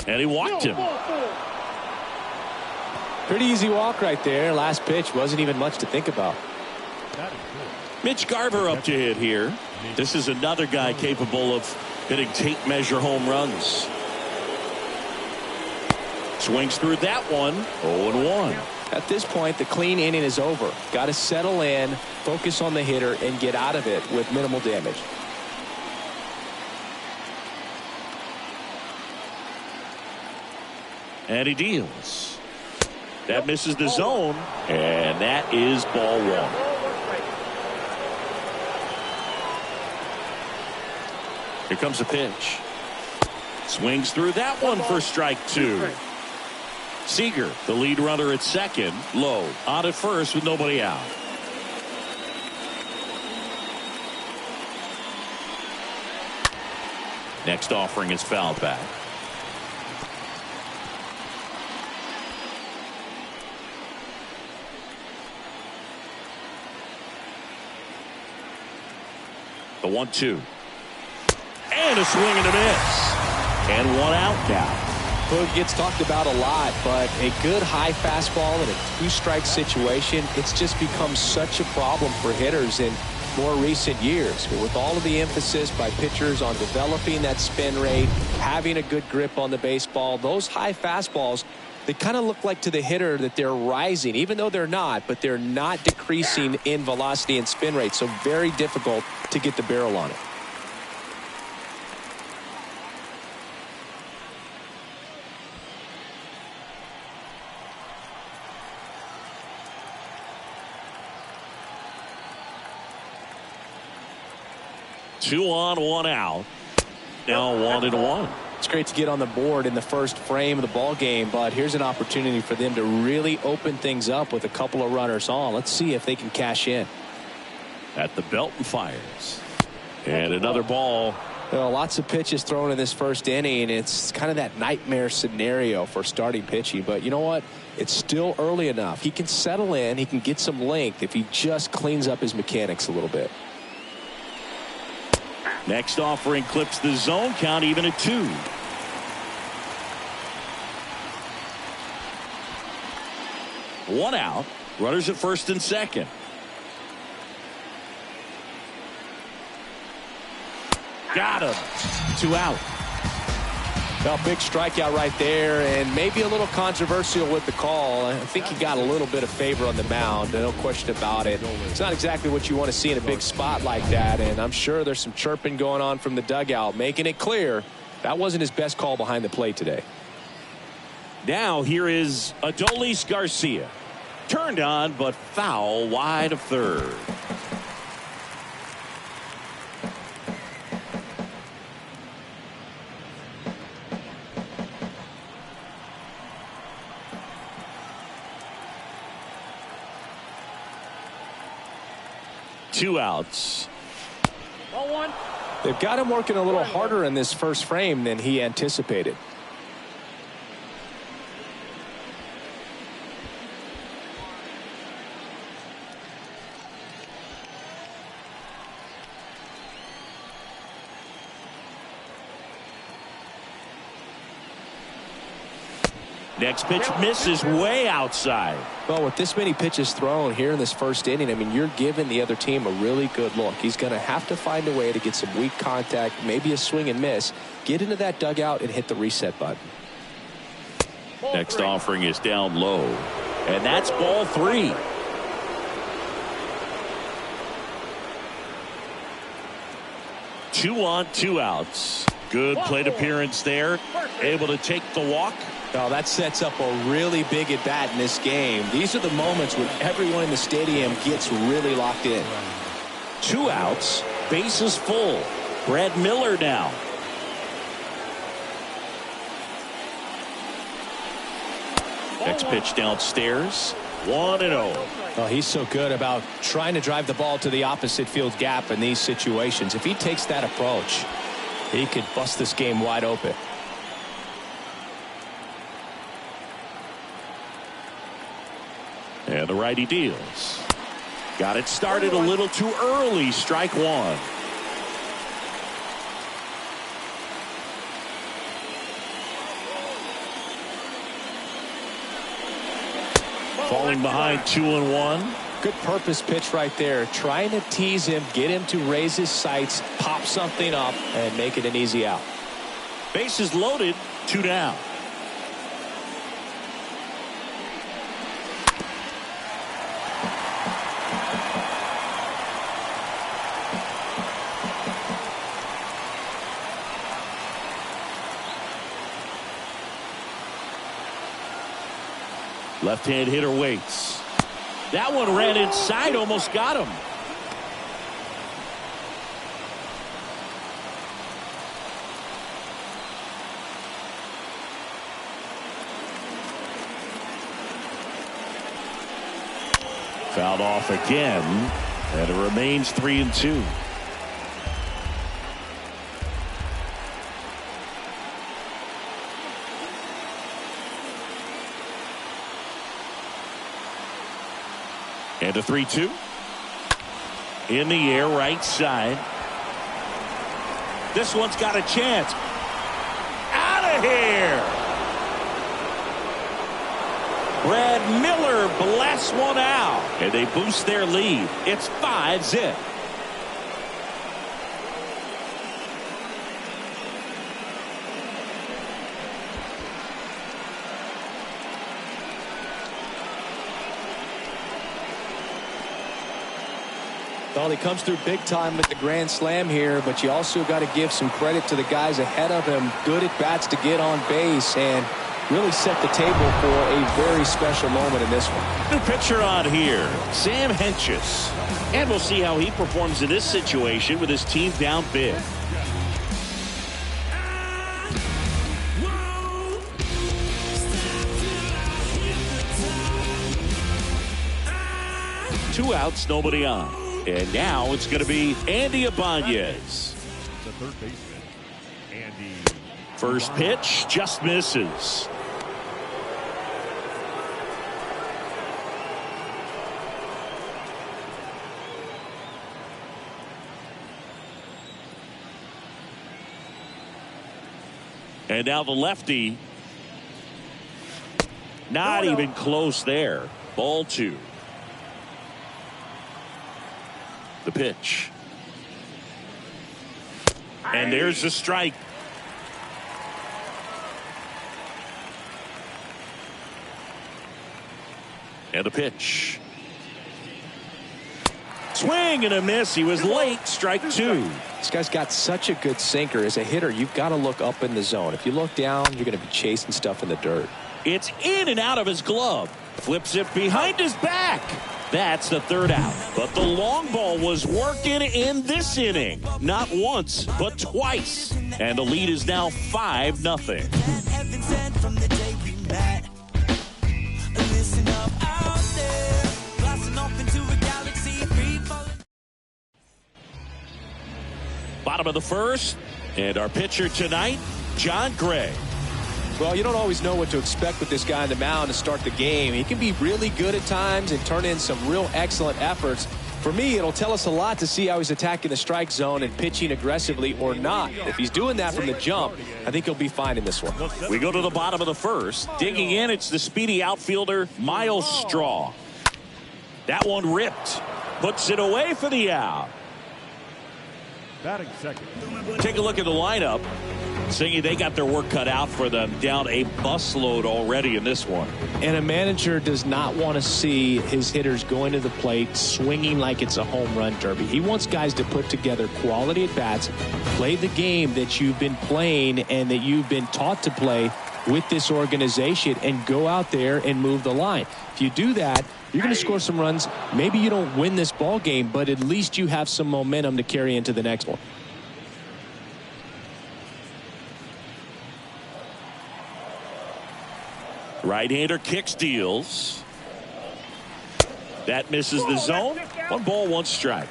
Speaker 1: And he walked him.
Speaker 6: Pretty easy walk right there. Last pitch wasn't even much to think about.
Speaker 1: Mitch Garver up to hit here. This is another guy capable of hitting tape measure home runs. Swings through that one. 0-1.
Speaker 6: At this point, the clean inning is over. Got to settle in, focus on the hitter, and get out of it with minimal damage.
Speaker 1: And he deals. That misses the zone, and that is ball one. Here comes the pitch. Swings through that one for strike two. Seager, the lead runner at second. Lowe on at first with nobody out. Next offering is fouled back. The 1-2. And a swing and a miss. And one out now.
Speaker 6: Boog gets talked about a lot, but a good high fastball in a two-strike situation, it's just become such a problem for hitters in more recent years. With all of the emphasis by pitchers on developing that spin rate, having a good grip on the baseball, those high fastballs, they kind of look like to the hitter that they're rising, even though they're not, but they're not decreasing in velocity and spin rate. So very difficult to get the barrel on it.
Speaker 1: 2 on, 1 out. Now 1-1.
Speaker 6: It's great to get on the board in the first frame of the ball game, but here's an opportunity for them to really open things up with a couple of runners on. Let's see if they can cash in.
Speaker 1: At the belt and fires. And another ball.
Speaker 6: Well, lots of pitches thrown in this first inning. It's kind of that nightmare scenario for starting pitching. But you know what? It's still early enough. He can settle in. He can get some length if he just cleans up his mechanics a little bit.
Speaker 1: Next offering clips the zone count even at 2. One out. Runners at first and second. Got him. 2 out.
Speaker 6: Well, big strikeout right there, and maybe a little controversial with the call. I think he got a little bit of favor on the mound, no question about it. It's not exactly what you want to see in a big spot like that, and I'm sure there's some chirping going on from the dugout, making it clear that wasn't his best call behind the plate today.
Speaker 1: Now here is Adolis Garcia. Turned on, but foul wide of third. Two outs.
Speaker 8: Ball 1.
Speaker 6: They've got him working a little harder in this first frame than he anticipated.
Speaker 1: Next pitch misses way outside.
Speaker 6: Well, with this many pitches thrown here in this first inning, I mean, you're giving the other team a really good look. He's going to have to find a way to get some weak contact, maybe a swing and miss, get into that dugout and hit the reset button.
Speaker 1: Next offering is down low, and that's ball 3. Two on, 2 outs. Good plate appearance there. Able to take the walk.
Speaker 6: Oh, that sets up a really big at bat in this game. These are the moments when everyone in the stadium gets really locked in.
Speaker 1: 2 outs, bases full. Brad Miller now. Next pitch downstairs. 1-0.
Speaker 6: Well, he's so good about trying to drive the ball to the opposite field gap in these situations. If he takes that approach, he could bust this game wide open.
Speaker 1: And the righty deals. Got it started a little too early. Strike 1. Falling behind 2-1.
Speaker 6: Good purpose pitch right there. Trying to tease him, get him to raise his sights, pop something up, and make it an easy out.
Speaker 1: Bases loaded, 2 down. Left-hand hitter waits. That one ran inside, almost got him. Fouled off again, and it remains 3-2. And a 3-2. In the air, right side. This one's got a chance. Out of here. Brad Miller blasts one out. And they boost their lead. It's 5-0.
Speaker 6: Well, he comes through big time with the grand slam here, but you also got to give some credit to the guys ahead of him. Good at bats to get on base, and really set the table for a very special moment in this one.
Speaker 1: New pitcher on here, Sam Hentges. And we'll see how he performs in this situation with his team down big. Two outs, nobody on. And now it's going to be Andy Ibanez.
Speaker 7: The third baseman, Andy.
Speaker 1: First pitch just misses. And now the lefty. Not even close there. Ball 2. The pitch. And there's the strike. And the pitch. Swing and a miss. He was late. Strike 2.
Speaker 6: This guy's got such a good sinker. As a hitter, you've got to look up in the zone. If you look down, you're going to be chasing stuff in the dirt.
Speaker 1: It's in and out of his glove. Flips it behind his back. That's the third out. But the long ball was working in this inning. Not once, but twice. And the lead is now 5-0. Bottom of the first. And our pitcher tonight, John Gray.
Speaker 6: Well, you don't always know what to expect with this guy on the mound to start the game. He can be really good at times and turn in some real excellent efforts. For me, it'll tell us a lot to see how he's attacking the strike zone and pitching aggressively or not. If he's doing that from the jump, I think he'll be fine in this one.
Speaker 1: We go to the bottom of the first. Digging in, it's the speedy outfielder, Miles Straw. That one ripped. Puts it away for the out.
Speaker 7: Batting second.
Speaker 1: Take a look at the lineup. Singing they got their work cut out for them, down a busload already in this one.
Speaker 6: And a manager does not want to see his hitters going to the plate swinging like it's a home run derby. He wants guys to put together quality at bats, play the game that you've been playing and that you've been taught to play with this organization, and go out there and move the line. If you do that, you're going to score some runs. Maybe you don't win this ball game, but at least you have some momentum to carry into the next one.
Speaker 1: Right-hander kicks, deals. That misses the zone. 1 ball, 1 strike.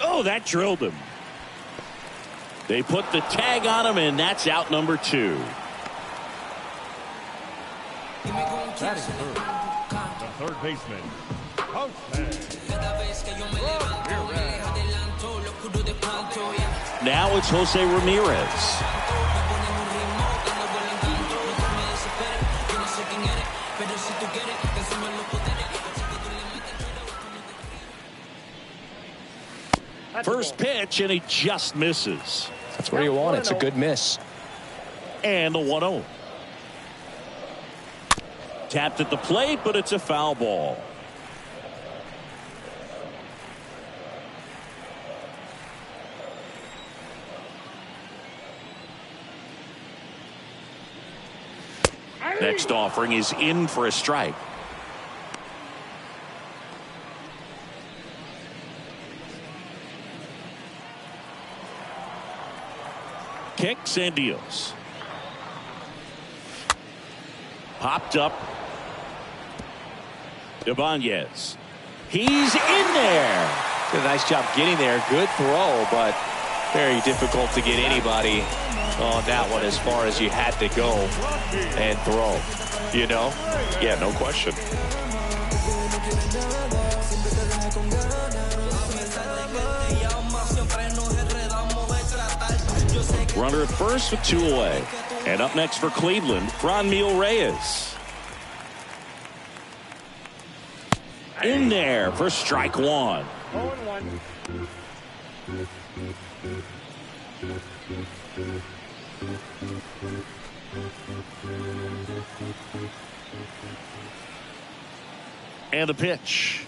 Speaker 1: Oh, that drilled him. They put the tag on him, and that's out number 2.
Speaker 7: Batting third. The third baseman, Jose.
Speaker 1: Now it's Jose Ramirez. First pitch, and he just misses.
Speaker 6: That's where you want it. It's a good miss.
Speaker 1: And the 1-0. Tapped at the plate, but it's a foul ball. Next offering is in for a strike. Kicks and deals. Popped up. Ibanez. He's in there.
Speaker 6: Did a nice job getting there. Good throw, but very difficult to get anybody on that one as far as you had to go and throw. You know?
Speaker 1: Yeah, no question. Runner at first with 2 away. And up next for Cleveland, Franmil Reyes. In there for strike 1.
Speaker 8: 0-1.
Speaker 1: And the pitch.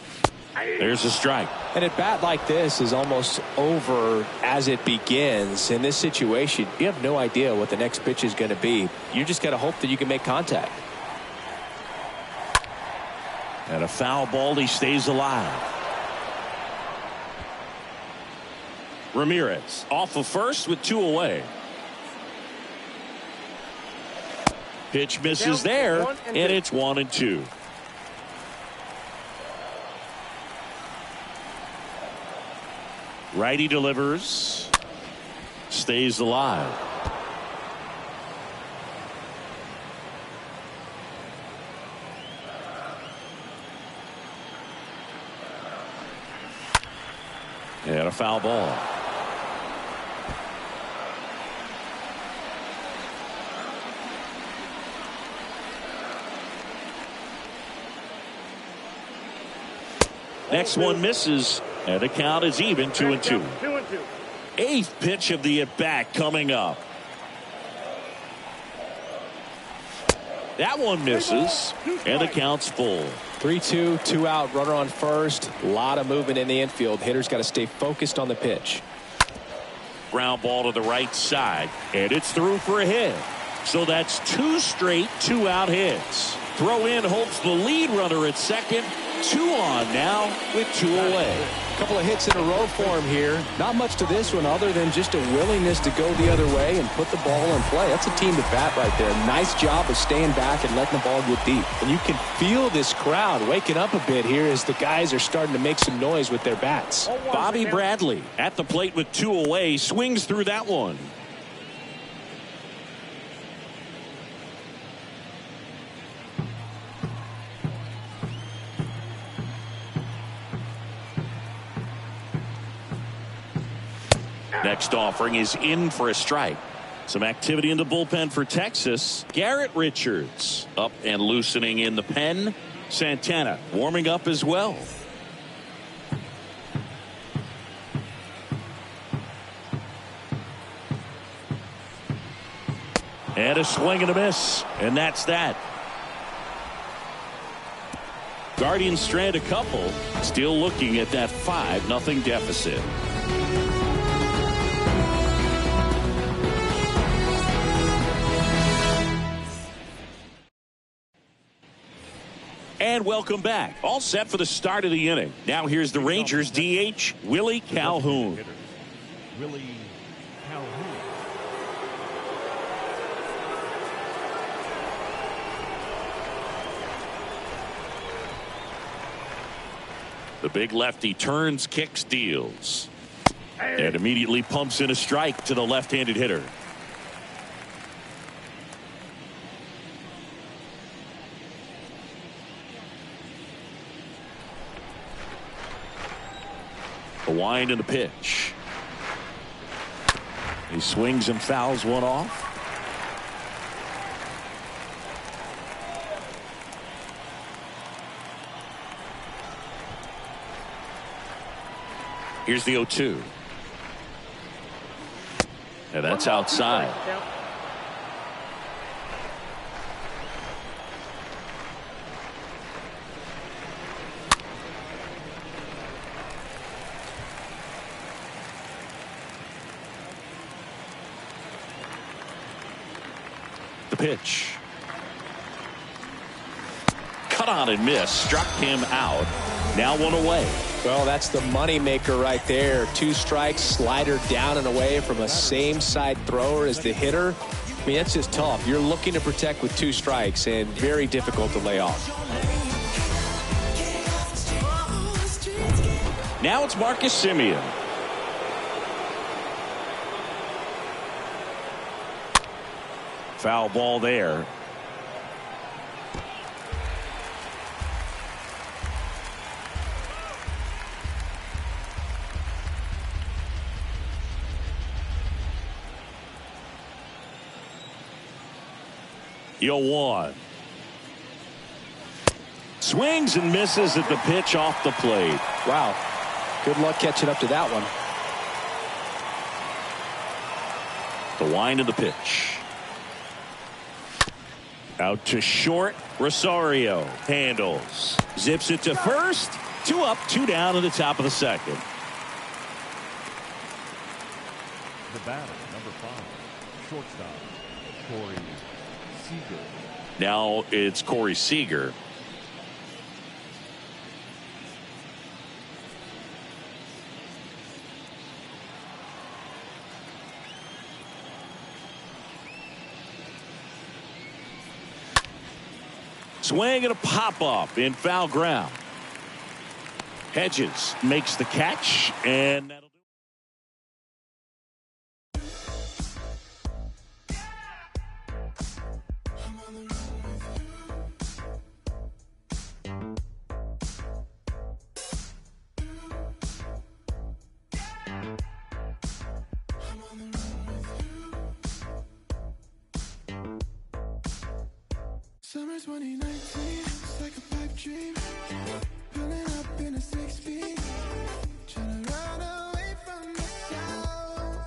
Speaker 1: There's a strike.
Speaker 6: And a bat like this is almost over as it begins. In this situation, you have no idea what the next pitch is going to be. You just got to hope that you can make contact.
Speaker 1: And a foul ball. He stays alive. Ramirez off of first with 2 away. Pitch misses there, and it's 1-2. Righty delivers. Stays alive. And a foul ball. Next one misses, and the count is even, 2-2.
Speaker 8: 2-2.
Speaker 1: 8th pitch of the at-bat coming up. That one misses, and the count's full.
Speaker 6: 3-2, 2 out, runner on first. A lot of movement in the infield. Hitter's got to stay focused on the pitch.
Speaker 1: Ground ball to the right side, and it's through for a hit. So that's 2 straight 2-out hits. Throw in hopes the lead runner at second. 2 on now with 2 away.
Speaker 6: A couple of hits in a row for him here. Not much to this one other than just a willingness to go the other way and put the ball in play. That's a team to bat right there. Nice job of staying back and letting the ball get deep. And you can feel this crowd waking up a bit here as the guys are starting to make some noise with their bats.
Speaker 1: Bobby Bradley at the plate with 2 away, swings through that one. Next offering is in for a strike. Some activity in the bullpen for Texas. Garrett Richards up and loosening in the pen. Santana warming up as well. And a swing and a miss. And that's that. Guardians strand a couple. Still looking at that 5-0 deficit. And welcome back. All set for the start of the inning. Now here's the Rangers DH, Willie Calhoun.
Speaker 7: Willie Calhoun.
Speaker 1: The big lefty turns, kicks, deals. And immediately pumps in a strike to the left-handed hitter. The wind and the pitch. He swings and fouls one off. Here's the 0-2. And that's outside. The pitch. Cut on and miss. Struck him out. Now 1 away.
Speaker 6: Well, that's the money maker right there. 2 strikes, slider down and away from a same side thrower as the hitter. I mean, that's just tough. You're looking to protect with 2 strikes and very difficult to lay off.
Speaker 1: Now it's Marcus Semien. Foul ball there. The 0-1. Swings and misses at the pitch off the plate.
Speaker 6: Wow. Good luck catching up to that one.
Speaker 1: The wind of the pitch. Out to short. Rosario handles. Zips it to first. 2 up, 2 down in the top of the second.
Speaker 7: The batter, number 5, shortstop, Corey Seager.
Speaker 1: Now it's Corey Seager. Swing and a pop-up in foul ground. Hedges makes the catch, and that'll do
Speaker 15: Summer 2019, it's like a pipe dream. Pulling up in a 6-speed, trying to run away from the sound.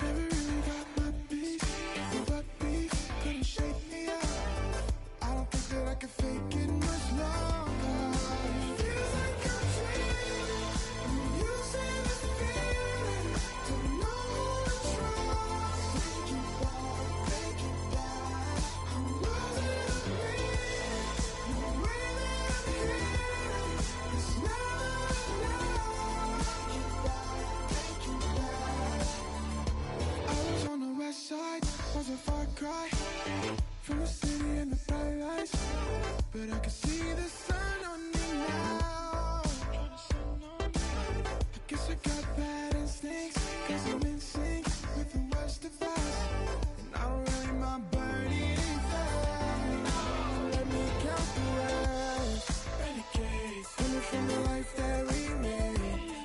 Speaker 15: Never really got my peace, but beef couldn't shake me up. I don't think that I can fake it much longer. It feels like I'm dreaming. I'm using this feeling to know who to trust. Take it back. I'm losing the feeling. The way that I'm feeling is not enough. Take it back. I was on the west side, was a far cry from the city and the bright lights, but I can see the sun on me now. I guess I got bad instincts, 'cause I'm in sync with the rest of us, and I don't really mind burning fast. Let me count the rest. Renegades, coming from the life that we made.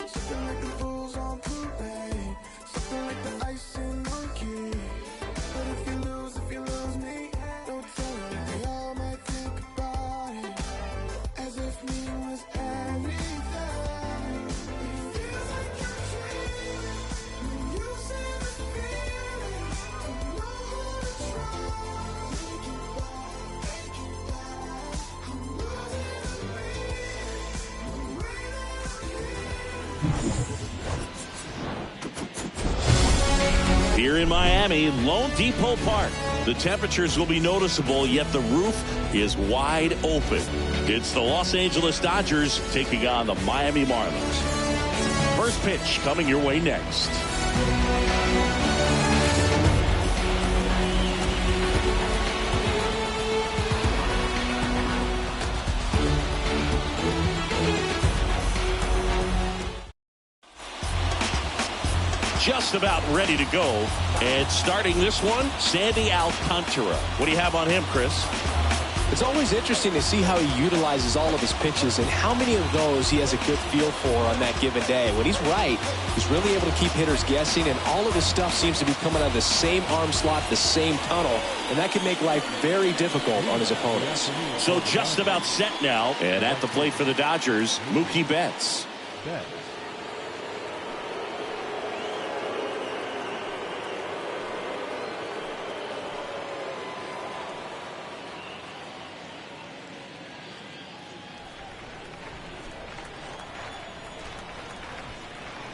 Speaker 15: Something like the fools on parade, something like the icing on cake. But if you lose me, don't tell me. They all might think about it as if me was everything. It feels like I'm dreaming. I'm using this feeling to know who to trust. Take it back. I'm losing the feeling. The way that I'm
Speaker 1: here in Miami, Lone Depot Park. The temperatures will be noticeable, yet the roof is wide open. It's the Los Angeles Dodgers taking on the Miami Marlins. First pitch coming your way next. Just about ready to go. And starting this one, Sandy Alcantara. What do you have on him, Chris?
Speaker 6: It's always interesting to see how he utilizes all of his pitches and how many of those he has a good feel for on that given day. When he's right, he's really able to keep hitters guessing, and all of his stuff seems to be coming out of the same arm slot, the same tunnel, and that can make life very difficult on his opponents.
Speaker 1: So just about set now, and at the plate for the Dodgers, Mookie Betts.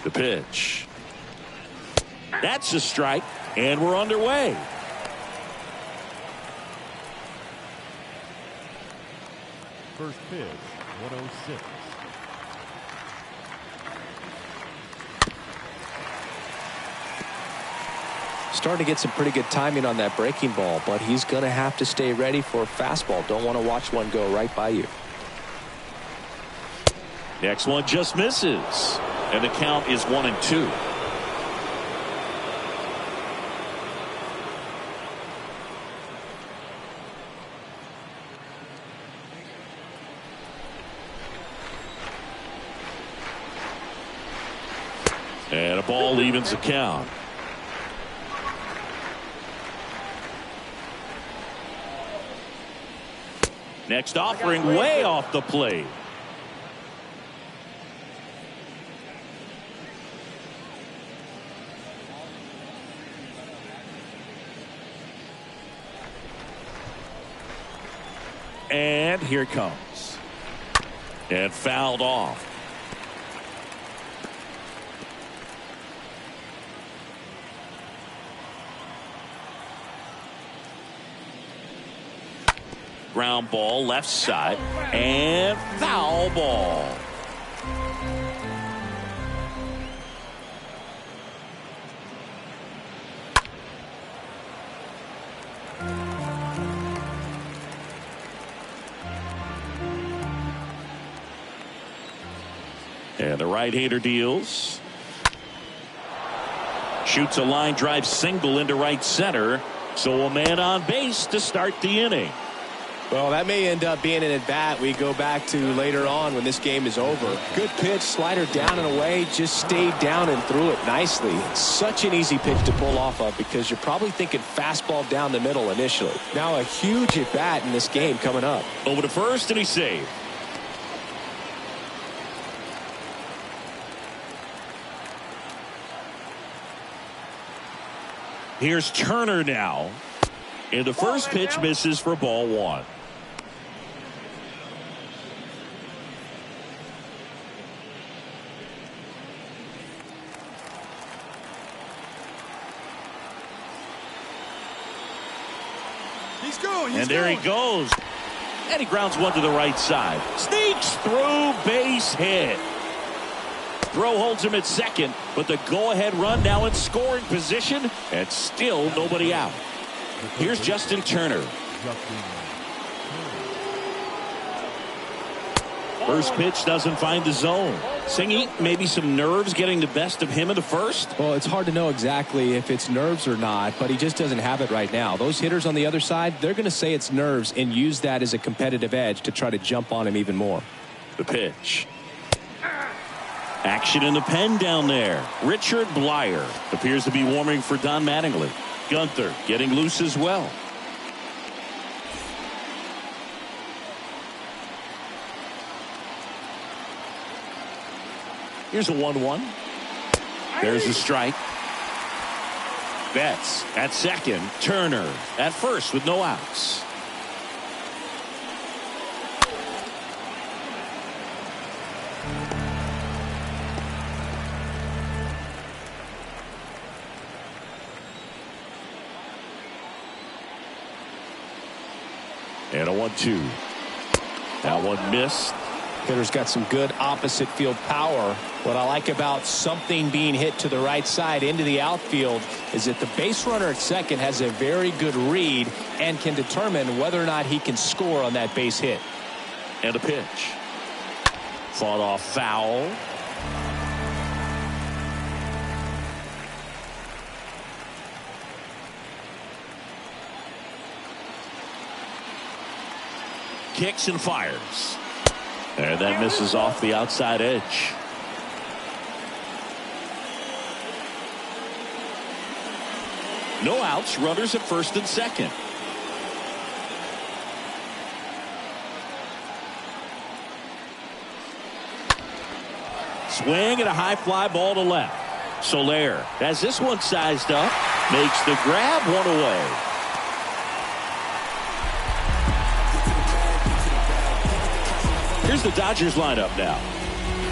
Speaker 1: The pitch. That's a strike, and we're underway.
Speaker 7: First pitch, 106.
Speaker 9: Starting to get some pretty good timing on that breaking ball, but he's going to have to stay ready for a fastball. Don't want to watch one go right by you.
Speaker 1: Next one just misses. And the count is 1-2. And a ball evens the count. Next offering way off the plate. And here it comes. And fouled off. Ground ball left side and foul ball. And the right-hander deals. Shoots a line drive single into right center. So a man on base to start the inning.
Speaker 6: Well, that may end up being an at-bat we go back to later on when this game is over. Good pitch, slider down and away, just stayed down and threw it nicely. Such an easy pitch to pull off of because you're probably thinking fastball down the middle initially. Now a huge at-bat in this game coming up.
Speaker 1: Over to first, and he saved. Here's Turner now. And the first pitch misses for ball one.
Speaker 15: He's going.
Speaker 1: And there he goes. And he grounds one to the right side. Sneaks through, base hit. Throw holds him at second, but the go-ahead run now in scoring position, and still nobody out. Here's Justin Turner. First pitch doesn't find the zone. Singy, maybe some nerves getting the best of him in the first?
Speaker 6: Well, it's hard to know exactly if it's nerves or not, but he just doesn't have it right now. Those hitters on the other side, they're going to say it's nerves and use that as a competitive edge to try to jump on him even more.
Speaker 1: The pitch. Action in the pen down there. Richard Blyer appears to be warming for Don Mattingly. Gunther getting loose as well. Here's a 1-1. There's a strike. Betts at second. Turner at first with no outs. And a 1-2. That one missed.
Speaker 6: Hitter's got some good opposite field power. What I like about something being hit to the right side into the outfield is that the base runner at second has a very good read and can determine whether or not he can score on that base hit.
Speaker 1: And a pitch. Fought off foul. Kicks and fires. And that misses off the outside edge. No outs, runners at first and second. Swing and a high fly ball to left. Soler has this one sized up, makes the grab, one away. Here's the Dodgers lineup now.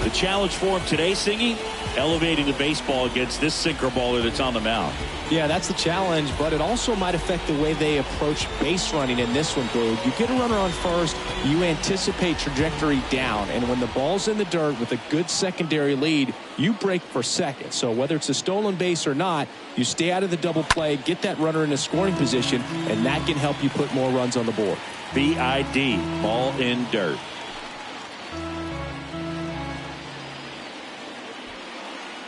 Speaker 1: The challenge for him today, Singy, elevating the baseball against this sinker baller that's on the mound.
Speaker 6: Yeah, that's the challenge, but it also might affect the way they approach base running in this one, Boog. You get a runner on first, you anticipate trajectory down, and when the ball's in the dirt with a good secondary lead, you break for second. So whether it's a stolen base or not, you stay out of the double play, get that runner in a scoring position, and that can help you put more runs on the board.
Speaker 1: BID, ball in dirt.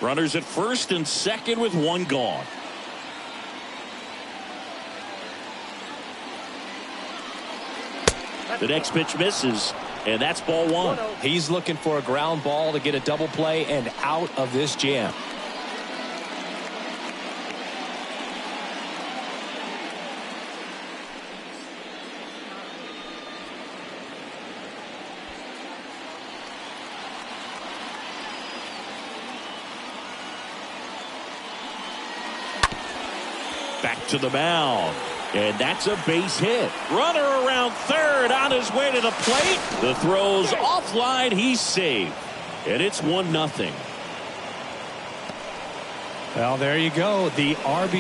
Speaker 1: Runners at first and second with one gone. The next pitch misses, and that's ball one.
Speaker 6: He's looking for a ground ball to get a double play and out of this jam.
Speaker 1: Back to the mound. And that's a base hit. Runner around third on his way to the plate. The throw's offline. He's saved. And it's 1-0.
Speaker 6: Well, there you go. The RBI.